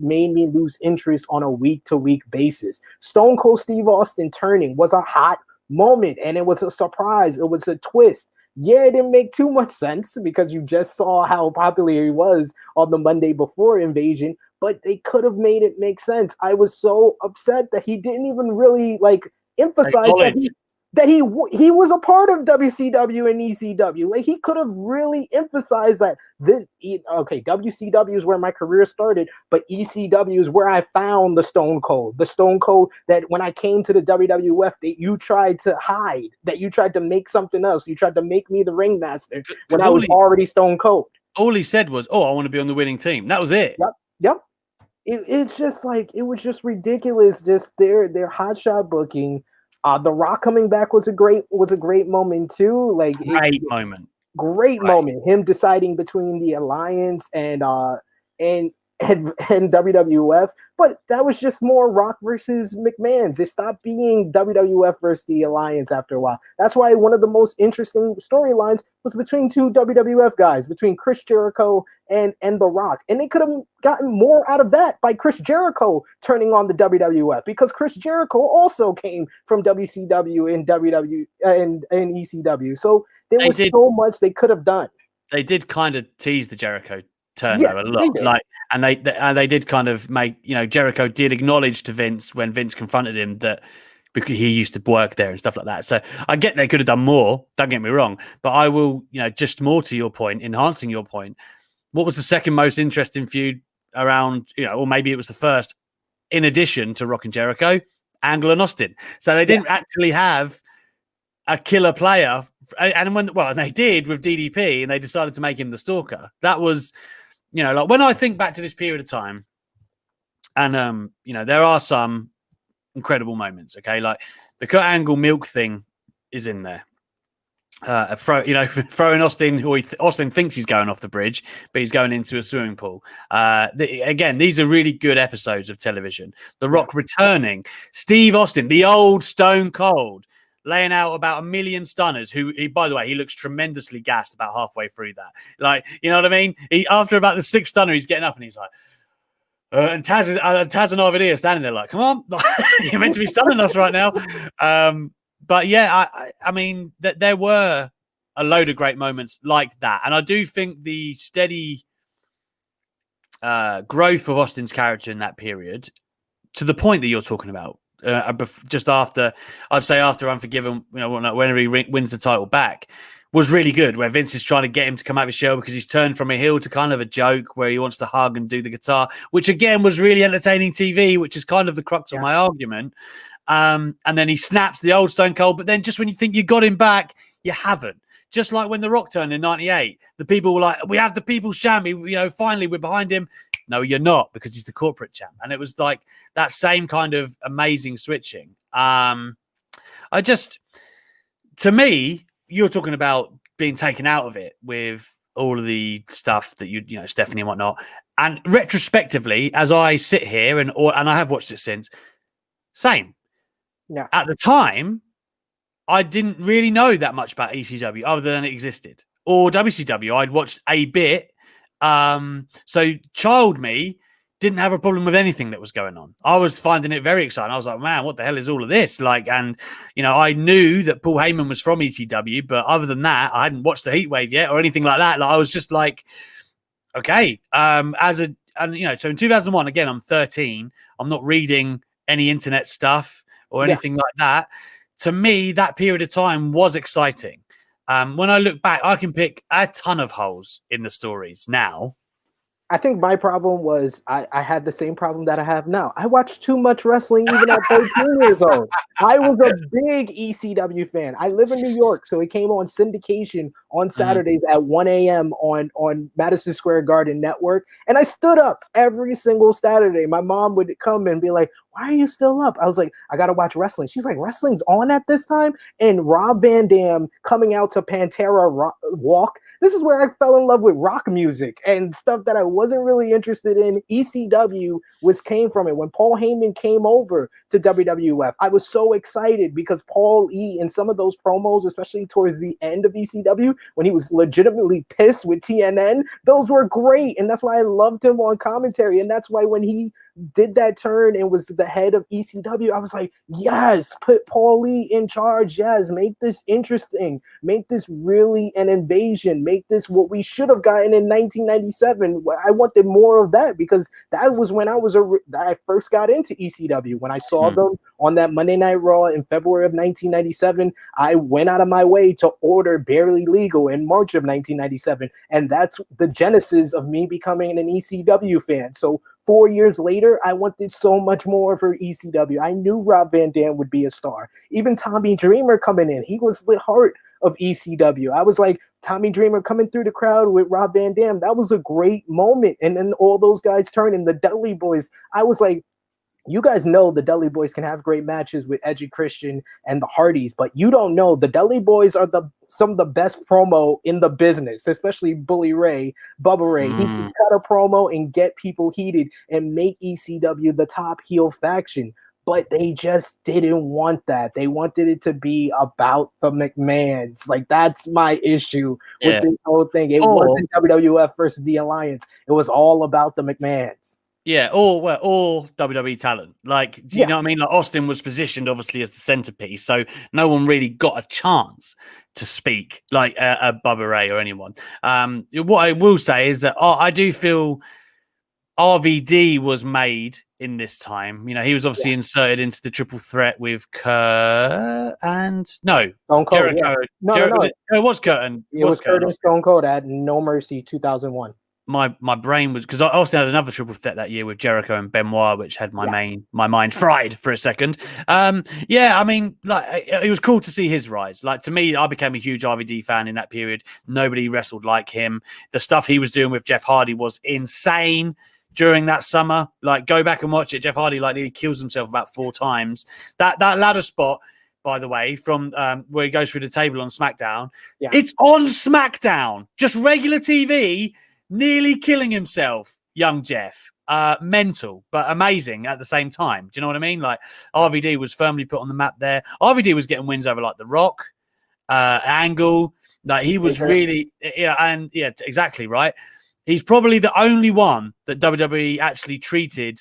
made me lose interest on a week-to-week basis. Stone Cold Steve Austin turning was a hot moment, and it was a surprise. It was a twist. Yeah, it didn't make too much sense because you just saw how popular he was on the Monday before Invasion, but they could have made it make sense. I was so upset that he didn't even really emphasize that he was a part of WCW and ECW. Like he could have really emphasized that WCW is where my career started, but ECW is where I found the Stone Cold that when I came to the WWF that you tried to hide, that you tried to make something else. You tried to make me the ringmaster when I was already Stone Cold. All he said was, "Oh, I want to be on the winning team." That was it. Yep. It's just it was just ridiculous. Just their hotshot booking. The Rock coming back was a great moment too. Great moment. Him deciding between the Alliance and WWF, but that was just more Rock versus McMahon's. It stopped being WWF versus the Alliance after a while. That's why one of the most interesting storylines was between two WWF guys, between Chris Jericho and The Rock. And they could have gotten more out of that by Chris Jericho turning on the WWF, because Chris Jericho also came from WCW and and ECW. So there was so much they could have done. They did kind of tease the Jericho turn though a lot, and they did kind of make, Jericho did acknowledge to Vince when Vince confronted him that because he used to work there and stuff like that. So I get they could have done more, don't get me wrong, but I will, just more to your point, enhancing your point. What was the second most interesting feud around, or maybe it was the first, in addition to Rock and Jericho? Angle and Austin. So they didn't actually have a killer player And and they did with DDP, and they decided to make him the Stalker. That was, like when I think back to this period of time, and there are some incredible moments. Okay, like the Kurt Angle milk thing is in there. Throwing Austin, or Austin thinks he's going off the bridge, but he's going into a swimming pool. Again, these are really good episodes of television. The Rock returning, Steve Austin, the old Stone Cold, laying out about 1 million stunners. By the way, he looks tremendously gassed about halfway through that. Like, you know what I mean? After about the 6th stunner, he's getting up and he's like, and Taz and RVD are standing there like, come on, you're meant to be stunning us right now. But yeah, I mean, there were a load of great moments like that. And I do think the steady growth of Austin's character in that period, to the point that you're talking about, just after Unforgiven, whenever he wins the title back, was really good, where Vince is trying to get him to come out of his shell because he's turned from a heel to kind of a joke where he wants to hug and do the guitar, which again was really entertaining TV, which is kind of the crux of my argument. And then he snaps the old Stone Cold, but then just when you think you got him back, you haven't. Just like when The Rock turned in 98, the people were like, we have the people's champ, finally we're behind him. No, you're not, because he's the corporate champ. And it was like that same kind of amazing switching. To me, you're talking about being taken out of it with all of the stuff that Stephanie and whatnot. And retrospectively, as I sit here and I have watched it since, same. Yeah. At the time, I didn't really know that much about ECW other than it existed, or WCW. I'd watched a bit. So child me didn't have a problem with anything that was going on. I was finding it very exciting. I was like, man, what the hell is all of this? Like, and I knew that Paul Heyman was from ECW, but other than that, I hadn't watched the Heatwave yet or anything like that. Like, I was just like, okay. So in 2001, again, I'm 13. I'm not reading any internet stuff or anything like that. To me, that period of time was exciting. When I look back, I can pick a ton of holes in the stories now. I think my problem was I had the same problem that I have now. I watched too much wrestling even at 13 years old. I was a big ECW fan. I live in New York, so it came on syndication on Saturdays at 1 a.m. on Madison Square Garden Network. And I stood up every single Saturday. My mom would come and be like, why are you still up? I was like, I got to watch wrestling. She's like, wrestling's on at this time? And Rob Van Dam coming out to Pantera Walk. This is where I fell in love with rock music and stuff that I wasn't really interested in. ECW came from it. When Paul Heyman came over to WWF, I was so excited because Paul E. in some of those promos, especially towards the end of ECW, when he was legitimately pissed with TNN, those were great. And that's why I loved him on commentary. And that's why when he did that turn and was the head of ECW, I was like, yes, put Paul Lee in charge. Yes, make this interesting. Make this really an invasion. Make this what we should have gotten in 1997. I wanted more of that because that was when I first got into ECW. When I saw them on that Monday Night Raw in February of 1997, I went out of my way to order Barely Legal in March of 1997. And that's the genesis of me becoming an ECW fan. So 4 years later, I wanted so much more for ECW. I knew Rob Van Dam would be a star. Even Tommy Dreamer coming in, he was the heart of ECW. I was like, Tommy Dreamer coming through the crowd with Rob Van Dam, that was a great moment. And then all those guys turning, the Dudley Boys, I was like, you guys know the Dudley Boys can have great matches with Edgy Christian and the Hardys, but you don't know the Dudley Boys are some of the best promo in the business, especially Bully Ray, Bubba Ray. He can cut a promo and get people heated and make ECW the top heel faction. But they just didn't want that. They wanted it to be about the McMahons. Like, that's my issue with this whole thing. It wasn't WWF versus the Alliance. It was all about the McMahons. Yeah, all WWE talent. Like, do you know what I mean? Like, Austin was positioned obviously as the centerpiece, so no one really got a chance to speak like a Bubba Ray or anyone. What I will say is that I do feel RVD was made in this time. He was obviously inserted into the triple threat with Kurt and Stone Cold. Jericho. No. It was Kurt and it was Kurt and Stone Cold at No Mercy 2001. my brain was, because I also had another triple threat that year with Jericho and Benoit, which had my mind fried for a second. Yeah, I mean, like, it was cool to see his rise. Like, to me, I became a huge RVD fan in that period. Nobody wrestled like him. The stuff he was doing with Jeff Hardy was insane during that summer. Like, go back and watch it. Jeff Hardy like nearly kills himself about 4 times. That ladder spot, by the way, from where he goes through the table on SmackDown, it's on SmackDown, just regular TV. Nearly killing himself, young Jeff. Mental, but amazing at the same time. Do you know what I mean? Like, RVD was firmly put on the map there. RVD was getting wins over like The Rock, Angle. Like, he was really, exactly right. He's probably the only one that WWE actually treated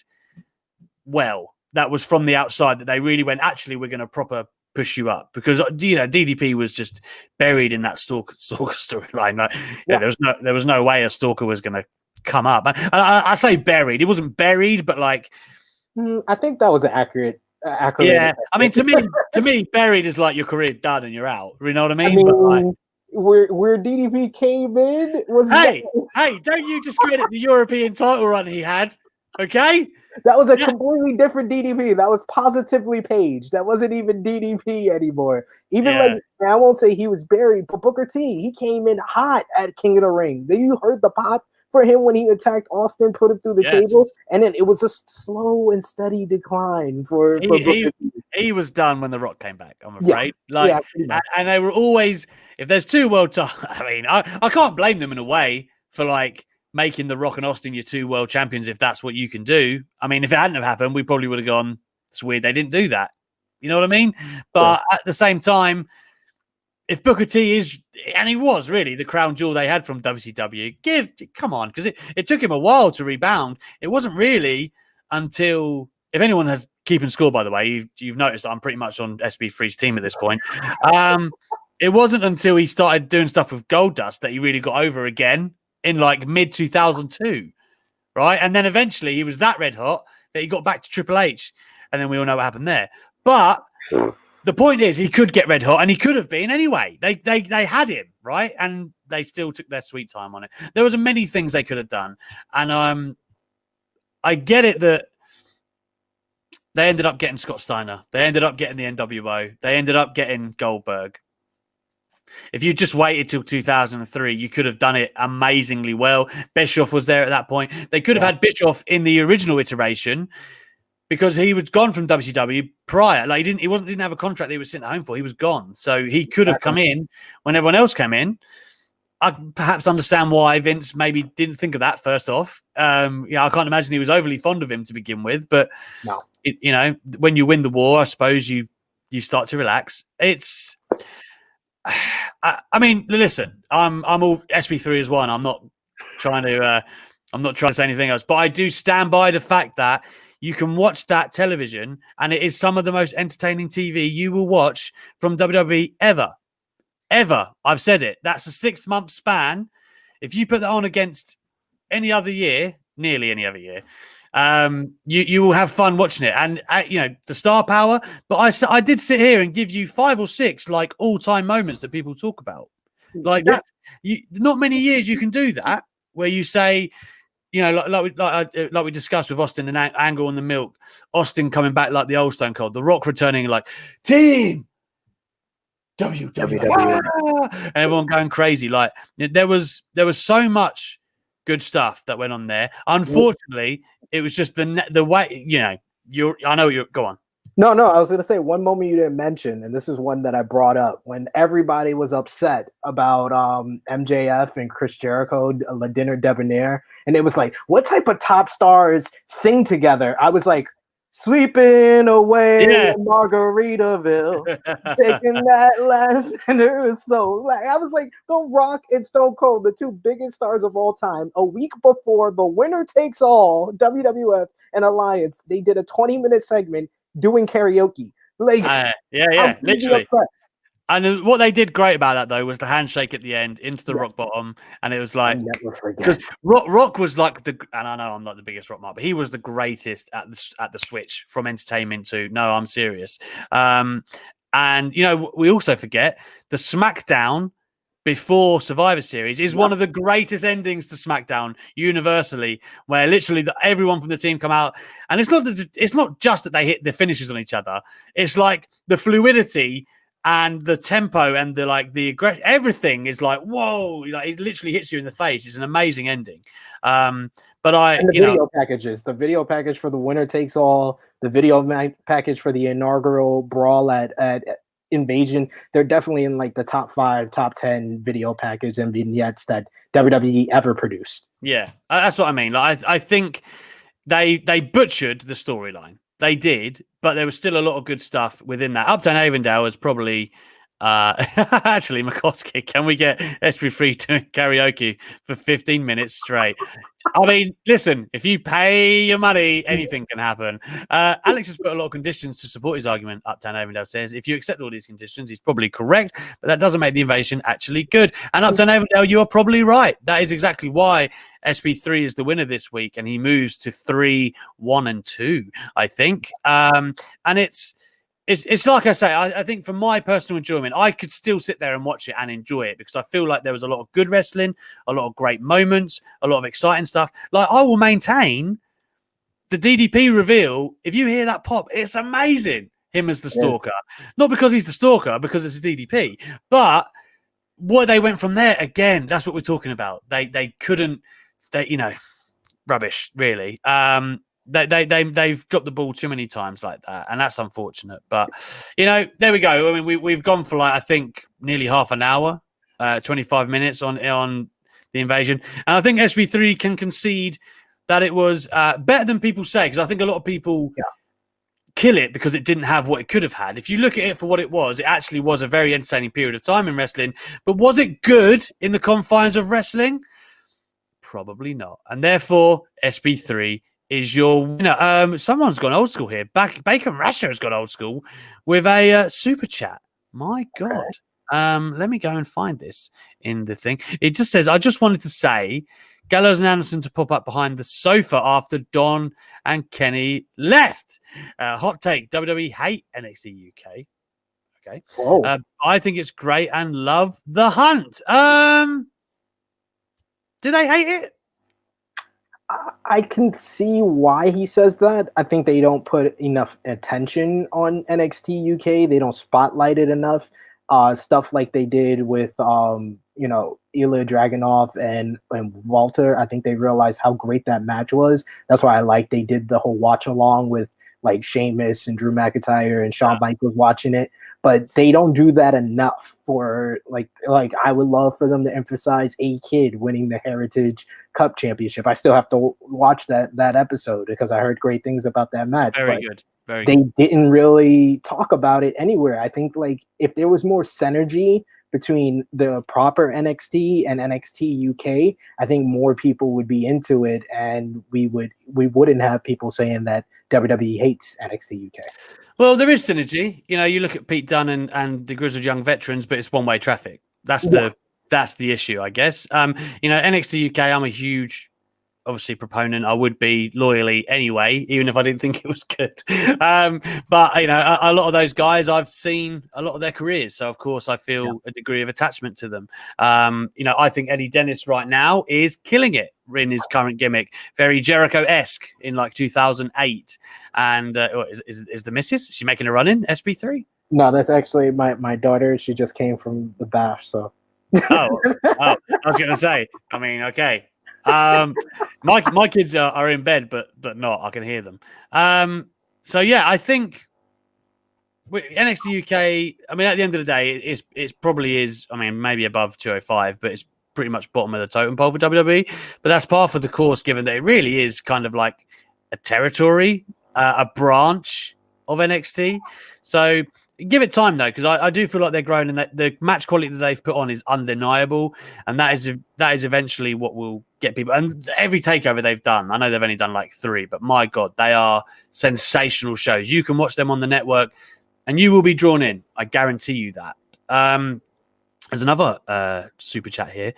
well. That was from the outside, that they really went, actually, we're going to proper push you up, because DDP was just buried in that stalker storyline. Like, there was no way a stalker was going to come up. And I say buried; he wasn't buried, but like, I think that was an accurate. Yeah, I mean, to me, buried is like your career done and you're out. You know what I mean? I mean, but like, where DDP came in was hey, don't you discredit the European title run he had? Okay. That was a completely different DDP. That was positively Page. That wasn't even DDP anymore. Like, I won't say he was buried, but Booker T, he came in hot at King of the Ring. Then you heard the pop for him when he attacked Austin, put him through the table, and then it was a slow and steady decline for Booker T. He was done when The Rock came back, I'm afraid. And they were always, if there's 2 world titles, I mean, I can't blame them in a way for like making The Rock and Austin your 2 world champions if that's what you can do. I mean, if it hadn't have happened, we probably would have gone, it's weird they didn't do that. You know what I mean? But at the same time, if Booker T is, and he was really the crown jewel they had from WCW, come on, because it took him a while to rebound. It wasn't really until, if anyone has keeping score, by the way, you've noticed that I'm pretty much on SP3's team at this point. It wasn't until he started doing stuff with Goldust that he really got over again in like mid 2002, right? And then eventually he was that red hot that he got back to Triple H, and then we all know what happened there. But the point is, he could get red hot, and he could have been anyway. They had him, right? And they still took their sweet time on it. There was many things they could have done, and I get it that they ended up getting Scott Steiner. They ended up getting the NWO. They ended up getting Goldberg. If you just waited till 2003, you could have done it amazingly well. Bischoff was there at that point. They could have had Bischoff in the original iteration because he was gone from WCW prior. Like, he didn't have a contract that he was sitting at home for. He was gone. So he could have come in when everyone else came in. I perhaps understand why Vince maybe didn't think of that first off. I can't imagine he was overly fond of him to begin with. But, when you win the war, I suppose you start to relax. It's... I mean, listen, I'm all SP3 as one. I'm not trying to say anything else, but I do stand by the fact that you can watch that television, and it is some of the most entertaining TV you will watch from WWE ever. I've said it. That's a 6-month span. If you put that on against any other year, nearly any other year, you will have fun watching it. And the star power, but I did sit here and give you 5 or 6 like all-time moments that people talk about. Like, that's not many years you can do that, where you say, like we discussed with Austin and Angle and the Milk, Austin coming back like the old Stone Cold, The Rock returning like team WWE, and everyone going crazy. Like, there was so much good stuff that went on there. Unfortunately, it was just the way, I know you're, go on. No, I was going to say one moment you didn't mention, and this is one that I brought up when everybody was upset about MJF and Chris Jericho, Le Dinner Debonair, and it was like, what type of top stars sing together? I was like, sleeping away in Margaritaville, taking that last, and it was so, like, I was like, The Rock and Stone Cold, the 2 biggest stars of all time, a week before the winner takes all WWF and Alliance, they did a 20-minute segment doing karaoke. Like, literally. And what they did great about that, though, was the handshake at the end into the rock bottom. And it was like, because Rock was like and I know I'm not the biggest Rock mark, but he was the greatest at the switch from entertainment to, no, I'm serious. And, we also forget the SmackDown before Survivor Series is one of the greatest endings to SmackDown universally, where literally everyone from the team come out, and it's not just that they hit the finishes on each other. It's like the fluidity and the tempo and the aggression. Everything is like, whoa! Like it literally hits you in the face. It's an amazing ending. But the video packages, the video package for the winner takes all, the video package for the inaugural brawl at Invasion, they're definitely in like the top 5, top 10 video package and vignettes that WWE ever produced. Yeah, that's what I mean. Like I think they butchered the storyline. They did, but there was still a lot of good stuff within that. Uptown Avondale was probably actually McCoskey. Can we get SP3 doing karaoke for 15 minutes straight? I mean, listen, if you pay your money, anything can happen. Alex has put a lot of conditions to support his argument. Uptown Avondale says, if you accept all these conditions, he's probably correct, but that doesn't make the invasion actually good. And Uptown Avondale, you are probably right. That is exactly why SP3 is the winner this week, and he moves to 3, 1, and 2, I think. And it's like I say, I think for my personal enjoyment, I could still sit there and watch it and enjoy it because I feel like there was a lot of good wrestling, a lot of great moments, a lot of exciting stuff. Like I will maintain the DDP reveal. If you hear that pop, it's amazing. Him as the stalker, not because he's the stalker, because it's a DDP. But what they went from there again, that's what we're talking about. They couldn't, rubbish really. They've dropped the ball too many times like that, and that's unfortunate. But there we go. I mean, we've gone for I think nearly half an hour, 25 minutes on the invasion, and I think SP3 can concede that it was better than people say, because I think a lot of people kill it because it didn't have what it could have had. If you look at it for what it actually was a very entertaining period of time in wrestling. But was it good in the confines of wrestling? Probably not, and therefore SP3 is your winner. Someone's gone old school here. Bacon Rasher has got old school with a super chat. My God. Let me go and find this in the thing. It just says, I just wanted to say, Gallows and Anderson to pop up behind the sofa after Don and Kenny left. Hot take, WWE hate NXT UK. Okay. I think it's great and love the hunt. Do they hate it? I can see why he says that. I think they don't put enough attention on NXT UK. They don't spotlight it enough. Stuff like they did with Ilya Dragunov and Walter. I think they realized how great that match was. That's why they did the whole watch along with like Sheamus and Drew McIntyre and Shawn Michaels watching it. But they don't do that enough for like I would love for them to emphasize a kid winning the Heritage Cup Championship. I still have to watch that episode because I heard great things about that match. Very good. They didn't really talk about it anywhere. I think if there was more synergy between the proper NXT and NXT UK, I think more people would be into it, and we wouldn't have people saying that WWE hates NXT UK. Well, there is synergy. You look at Pete Dunne and the Grizzled Young Veterans, but it's one-way traffic. That's the issue, I guess. NXT UK, I'm a huge, obviously, proponent. I would be loyally anyway, even if I didn't think it was good. But a lot of those guys, I've seen a lot of their careers, so of course I feel a degree of attachment to them. I think Eddie Dennis right now is killing it in his current gimmick, very Jericho-esque in 2008. And is the missus? Is she making a run in SP3? No, that's actually my daughter. She just came from the bath, so. Oh, I was going to say. I mean, okay. My kids are in bed, but not. I can hear them. So yeah, I think NXT UK. I mean, at the end of the day, it probably is. I mean, maybe above 205, but it's pretty much bottom of the totem pole for WWE. But that's par for the course, given that it really is kind of like a territory, a branch of NXT. So give it time though, because I do feel like they're growing, and that the match quality that they've put on is undeniable, and that is eventually what will get people. And every takeover they've done, I know they've only done 3, but my God, they are sensational shows. You can watch them on the network, and you will be drawn in. I guarantee you that. There's another super chat here.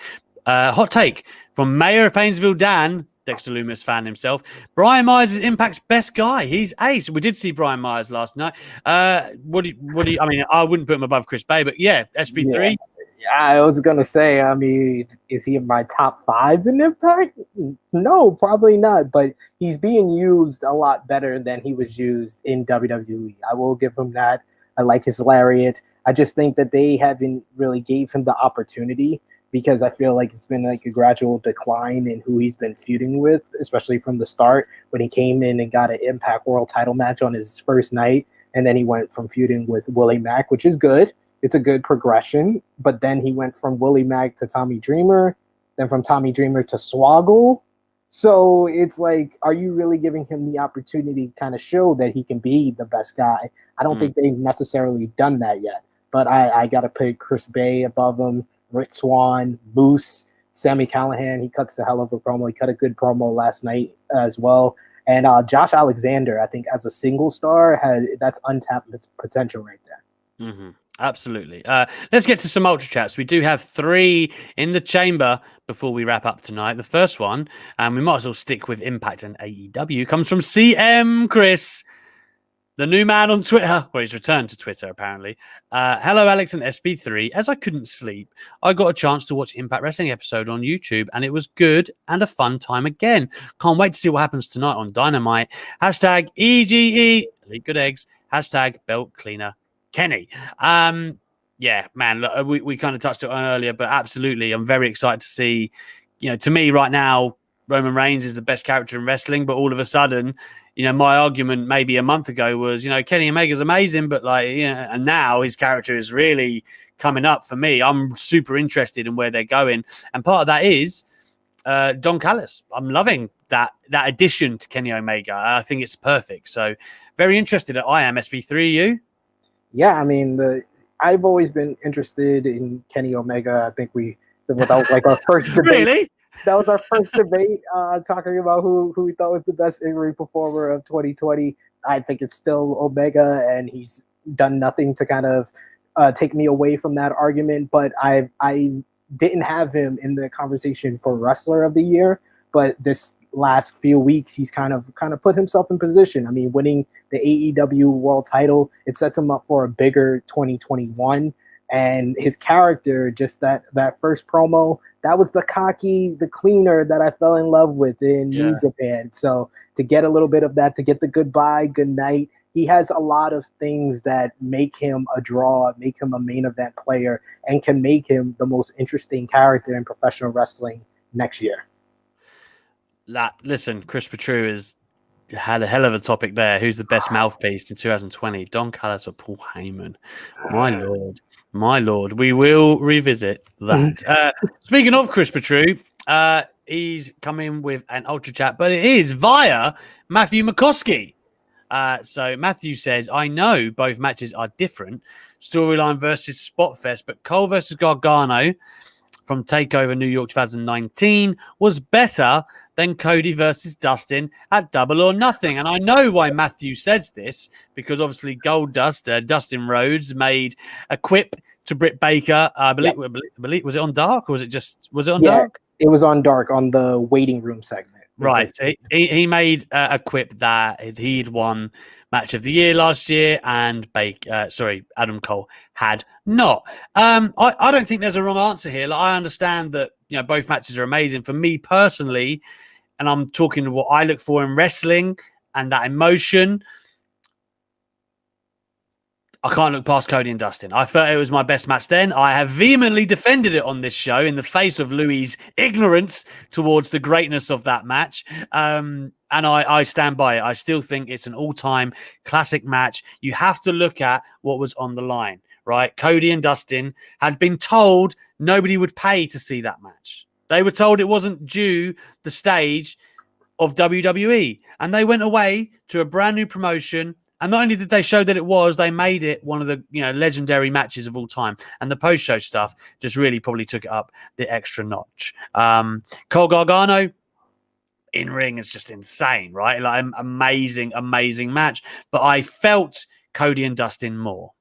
Hot take from Mayor of Painesville, Dan. Dexter Loomis fan himself. Brian Myers is Impact's best guy. He's ace. We did see Brian Myers last night. What do you? I mean, I wouldn't put him above Chris Bay, but yeah, SP3. I was gonna say, I mean, is he in my top 5 in Impact? No, probably not. But he's being used a lot better than he was used in WWE. I will give him that. I like his lariat. I just think that they haven't really gave him the opportunity because I feel like it's been like a gradual decline in who he's been feuding with, especially from the start when he came in and got an Impact World Title match on his first night, and then he went from feuding with Willie Mack, which is good. It's a good progression, but then he went from Willie Mack to Tommy Dreamer, then from Tommy Dreamer to Swoggle. So it's like, are you really giving him the opportunity to kind of show that he can be the best guy? I don't think they've necessarily done that yet, but I got to put Chris Bay above him, Rick Swan, Moose, Sammy Callahan. He cuts a hell of a promo. He cut a good promo last night as well. And Josh Alexander, I think as a single star, that's untapped potential right there. Mm-hmm. Absolutely. Let's get to some Ultra Chats. We do have 3 in the chamber before we wrap up tonight. The first one, and we might as well stick with Impact and AEW, comes from CM Chris, the new man on Twitter. Well, he's returned to Twitter, apparently. Hello, Alex and SP3. As I couldn't sleep, I got a chance to watch Impact Wrestling episode on YouTube, and it was good and a fun time again. Can't wait to see what happens tonight on Dynamite. Hashtag EGE, Elite Good Eggs. Hashtag Belt Cleaner Kenny. Yeah, man, look, we kind of touched it on earlier, but absolutely, I'm very excited to see, to me right now, Roman Reigns is the best character in wrestling, but all of a sudden, my argument maybe a month ago was, Kenny Omega's amazing, but and now his character is really coming up for me. I'm super interested in where they're going. And part of that is Don Callis. I'm loving that addition to Kenny Omega. I think it's perfect. So very interested. I am SP3, you? Yeah, I mean, I've always been interested in Kenny Omega. I think that was like our first debate. Really? That was our first debate, talking about who we thought was the best in-ring performer of 2020. I think it's still Omega, and he's done nothing to kind of take me away from that argument. But I didn't have him in the conversation for Wrestler of the Year. But this last few weeks, he's kind of put himself in position. I mean, winning the AEW World Title, it sets him up for a bigger 2021. And his character, just that first promo, that was the cocky, the cleaner that I fell in love with in New Japan. So to get a little bit of that, to get the goodbye, good night, he has a lot of things that make him a draw, make him a main event player, and can make him the most interesting character in professional wrestling next year. Listen, Chris Petru has had a hell of a topic there. Who's the best mouthpiece in 2020? Don Callis or Paul Heyman? My lord. We will revisit that. Speaking of Chris Petru, he's coming with an Ultra Chat, but it is via Matthew McCoskey. So Matthew says, I know both matches are different, storyline versus Spot Fest, but Cole versus Gargano from TakeOver New York 2019 was better than Cody versus Dustin at Double or Nothing. And I know why Matthew says this, because obviously Dustin Rhodes made a quip to Britt Baker. I believe was it on Dark, or was it on Dark? It was on Dark, on the waiting room segment. Right. So he made a quip that he'd won Match of the Year last year, and Adam Cole had not. I don't think there's a wrong answer here. Like, I understand that both matches are amazing. For me personally, and I'm talking what I look for in wrestling and that emotion, I can't look past Cody and Dustin. I felt it was my best match then. I have vehemently defended it on this show in the face of Louis' ignorance towards the greatness of that match. And I stand by it. I still think it's an all-time classic match. You have to look at what was on the line, right? Cody and Dustin had been told nobody would pay to see that match. They were told it wasn't due the stage of WWE. And they went away to a brand new promotion. And not only did they show that it was, they made it one of the legendary matches of all time. And the post-show stuff just really probably took it up the extra notch. Cole Gargano in ring is just insane, right? Like amazing match. But I felt Cody and Dustin more.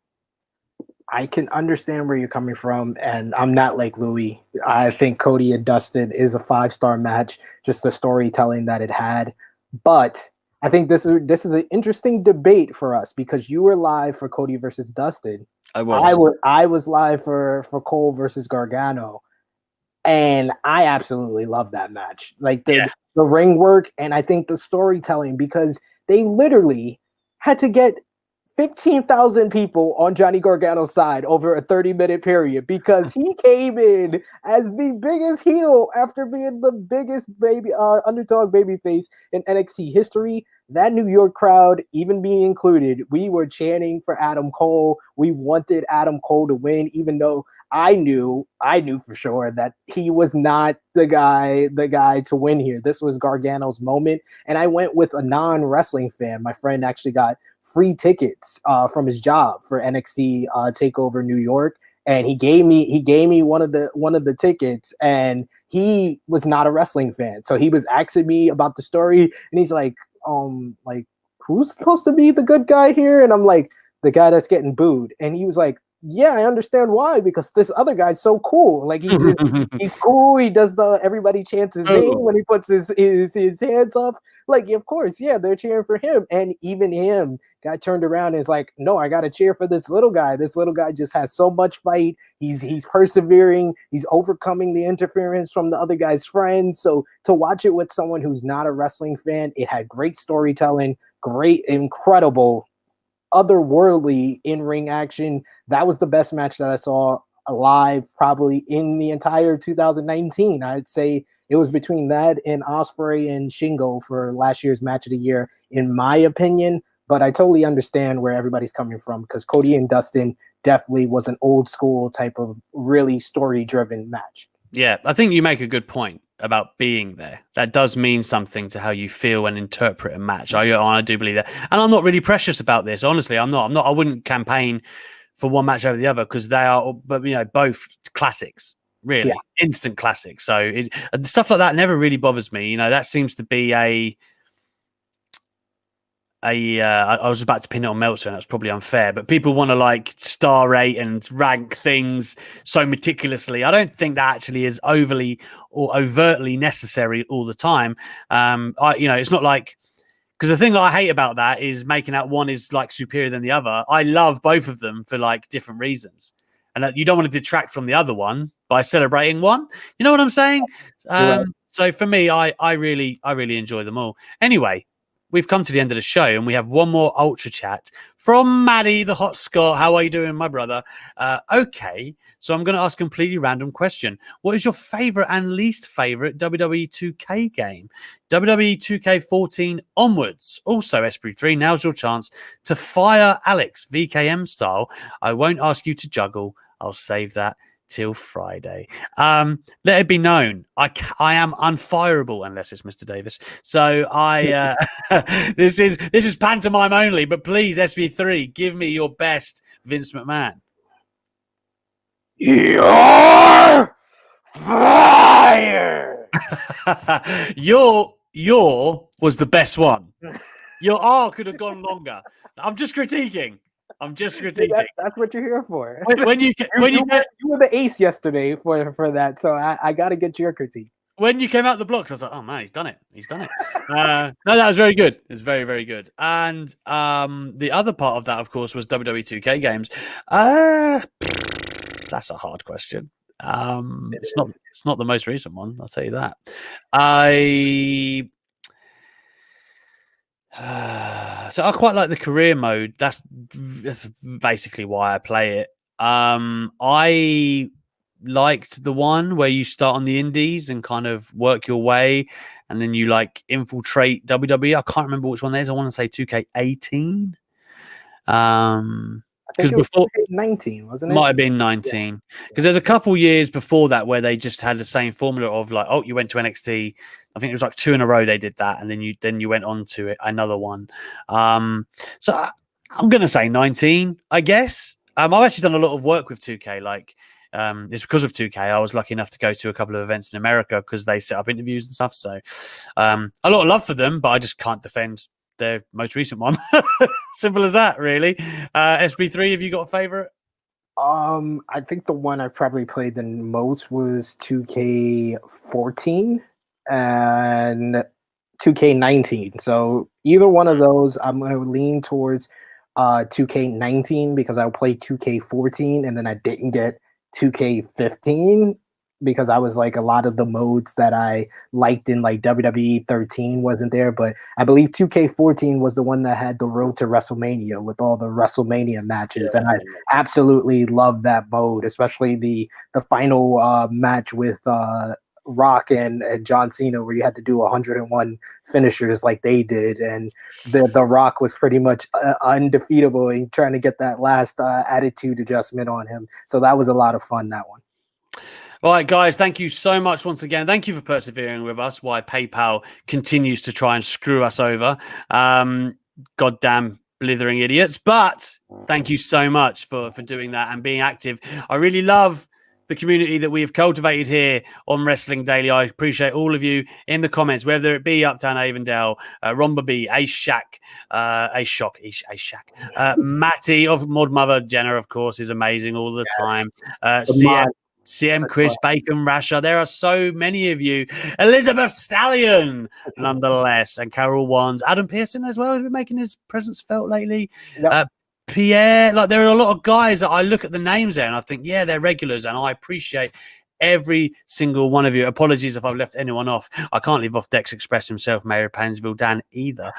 I can understand where you're coming from, and I'm not like Louis. I think Cody and Dustin is a 5-star match, just the storytelling that it had. But I think this is an interesting debate for us, because you were live for Cody versus Dustin. I was live for Cole versus Gargano, and I absolutely love that match. Like the ring work, and I think the storytelling, because they literally had to get 15,000 people on Johnny Gargano's side over a 30-minute period because he came in as the biggest heel after being the biggest underdog babyface in NXT history. That New York crowd, even me included, we were chanting for Adam Cole. We wanted Adam Cole to win, even though I knew for sure that he was not the guy to win here. This was Gargano's moment, and I went with a non-wrestling fan. My friend actually got free tickets from his job for NXT Takeover New York, and he gave me one of the tickets, and he was not a wrestling fan, so he was asking me about the story, and he's like who's supposed to be the good guy here? And I'm like, the guy that's getting booed, and he was like, yeah, I understand why, because this other guy's so cool. Like he's cool. He does everybody chants his name when he puts his hands up. Like, of course, yeah, they're cheering for him. And even him got turned around and is like, no, I gotta cheer for this little guy. This little guy just has so much fight. He's persevering, he's overcoming the interference from the other guy's friends. So to watch it with someone who's not a wrestling fan, it had great storytelling, great, incredible, otherworldly in-ring action. That was the best match that I saw live probably in the entire 2019. I'd say it was between that and Ospreay and Shingo for last year's match of the year, in my opinion. But I totally understand where everybody's coming from, because Cody and Dustin definitely was an old school type of really story-driven match. Yeah, I think you make a good point about being there. That does mean something to how you feel and interpret a match. I do believe that. And I'm not really precious about this. Honestly, I'm not. I wouldn't campaign for one match over the other, because they are, but both classics, really, instant classics. So stuff like that never really bothers me. That seems to be I was about to pin it on Meltzer, and that's probably unfair, but people want to star rate and rank things so meticulously. I don't think that actually is overly or overtly necessary all the time. It's not like, because the thing that I hate about that is making out one is superior than the other. I love both of them for different reasons, and you don't want to detract from the other one by celebrating one. You know what I'm saying? So for me, I really enjoy them all. Anyway, we've come to the end of the show, and we have one more Ultra Chat from Maddie, the Hot Scott. How are you doing, my brother? Okay, so I'm going to ask a completely random question. What is your favorite and least favorite WWE 2K game? WWE 2K14 onwards. Also, SP3, now's your chance to fire Alex, VKM style. I won't ask you to juggle. I'll save that till Friday. Let it be known, I am unfireable unless it's Mr. Davis. So this is pantomime only, but please, SB3, give me your best Vince McMahon. You're fired. Your was the best one. Your R could have gone longer. I'm just critiquing. That's what you're here for. You were the ace yesterday for that, so I got to get your critique. When you came out the blocks, I was like, oh man, he's done it. No, that was very good. It's very, very good. And the other part of that, of course, was WWE 2K games. That's a hard question. It's not the most recent one, I'll tell you that. So I quite like the career mode. That's basically why I play it. I liked the one where you start on the indies and kind of work your way, and then you infiltrate WWE. I can't remember which one that is. I want to say 2K18. Because before 19, wasn't it? Might have been 19, because there's a couple years before that where they just had the same formula of you went to NXT. I think it was 2 in a row they did that, and then you went on to another one. So I'm gonna say 19, I guess. I've actually done a lot of work with 2K. It's because of 2K. I was lucky enough to go to a couple of events in America because they set up interviews and stuff. So a lot of love for them, but I just can't defend their most recent one. Simple as that, really. SB3, have you got a favorite? I think the one I probably played the most was 2K14 and 2K19. So either one of those, I'm going to lean towards 2K19 because I played 2K14 and then I didn't get 2K15 because I was like a lot of the modes that I liked in like WWE 13 wasn't there. But I believe 2K14 was the one that had the road to WrestleMania with all the WrestleMania matches. And I absolutely loved that mode, especially the final match with Rock and John Cena, where you had to do 101 finishers like they did, and the Rock was pretty much undefeatable in trying to get that last attitude adjustment on him. So that was a lot of fun, that one. All right, guys, thank you so much once again. Thank you for persevering with us while PayPal continues to try and screw us over. Goddamn blithering idiots. But thank you so much for doing that and being active. I really love the community that we have cultivated here on Wrestling Daily. I appreciate all of you in the comments, whether it be Uptown Avondale, Romba B, Matty of Mod Mother, Jenna, of course, is amazing all the time. CM Chris, Bacon Rasher. There are so many of you. Elizabeth Stallion, nonetheless, and Carol Wands. Adam Pearson as well has been making his presence felt lately. Yep. Pierre, like there are a lot of guys that I look at the names there and I think, yeah, they're regulars, and I appreciate every single one of you. Apologies if I've left anyone off. I can't leave off Dex Express himself, Mayor of Painesville, Dan, either.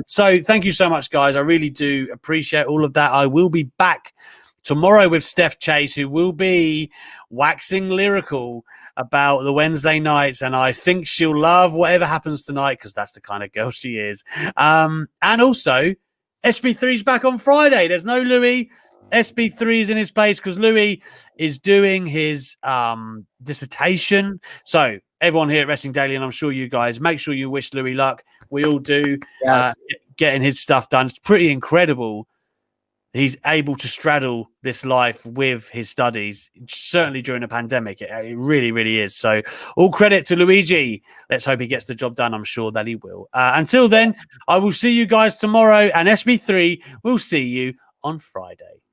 So thank you so much, guys. I really do appreciate all of that. I will be back tomorrow with Steph Chase, who will be waxing lyrical about the Wednesday nights, and I think she'll love whatever happens tonight because that's the kind of girl she is. And also, SP3's back on Friday. There's no Louis. SP3 is in his place because Louis is doing his dissertation. So everyone here at Wrestling Daily, and I'm sure you guys, make sure you wish Louis luck. We all do. Yes. Getting his stuff done. It's pretty incredible. He's able to straddle this life with his studies, certainly during a pandemic. It really, really is. So all credit to Luigi. Let's hope he gets the job done. I'm sure that he will. Until then, I will see you guys tomorrow, and SB3 will see you on Friday.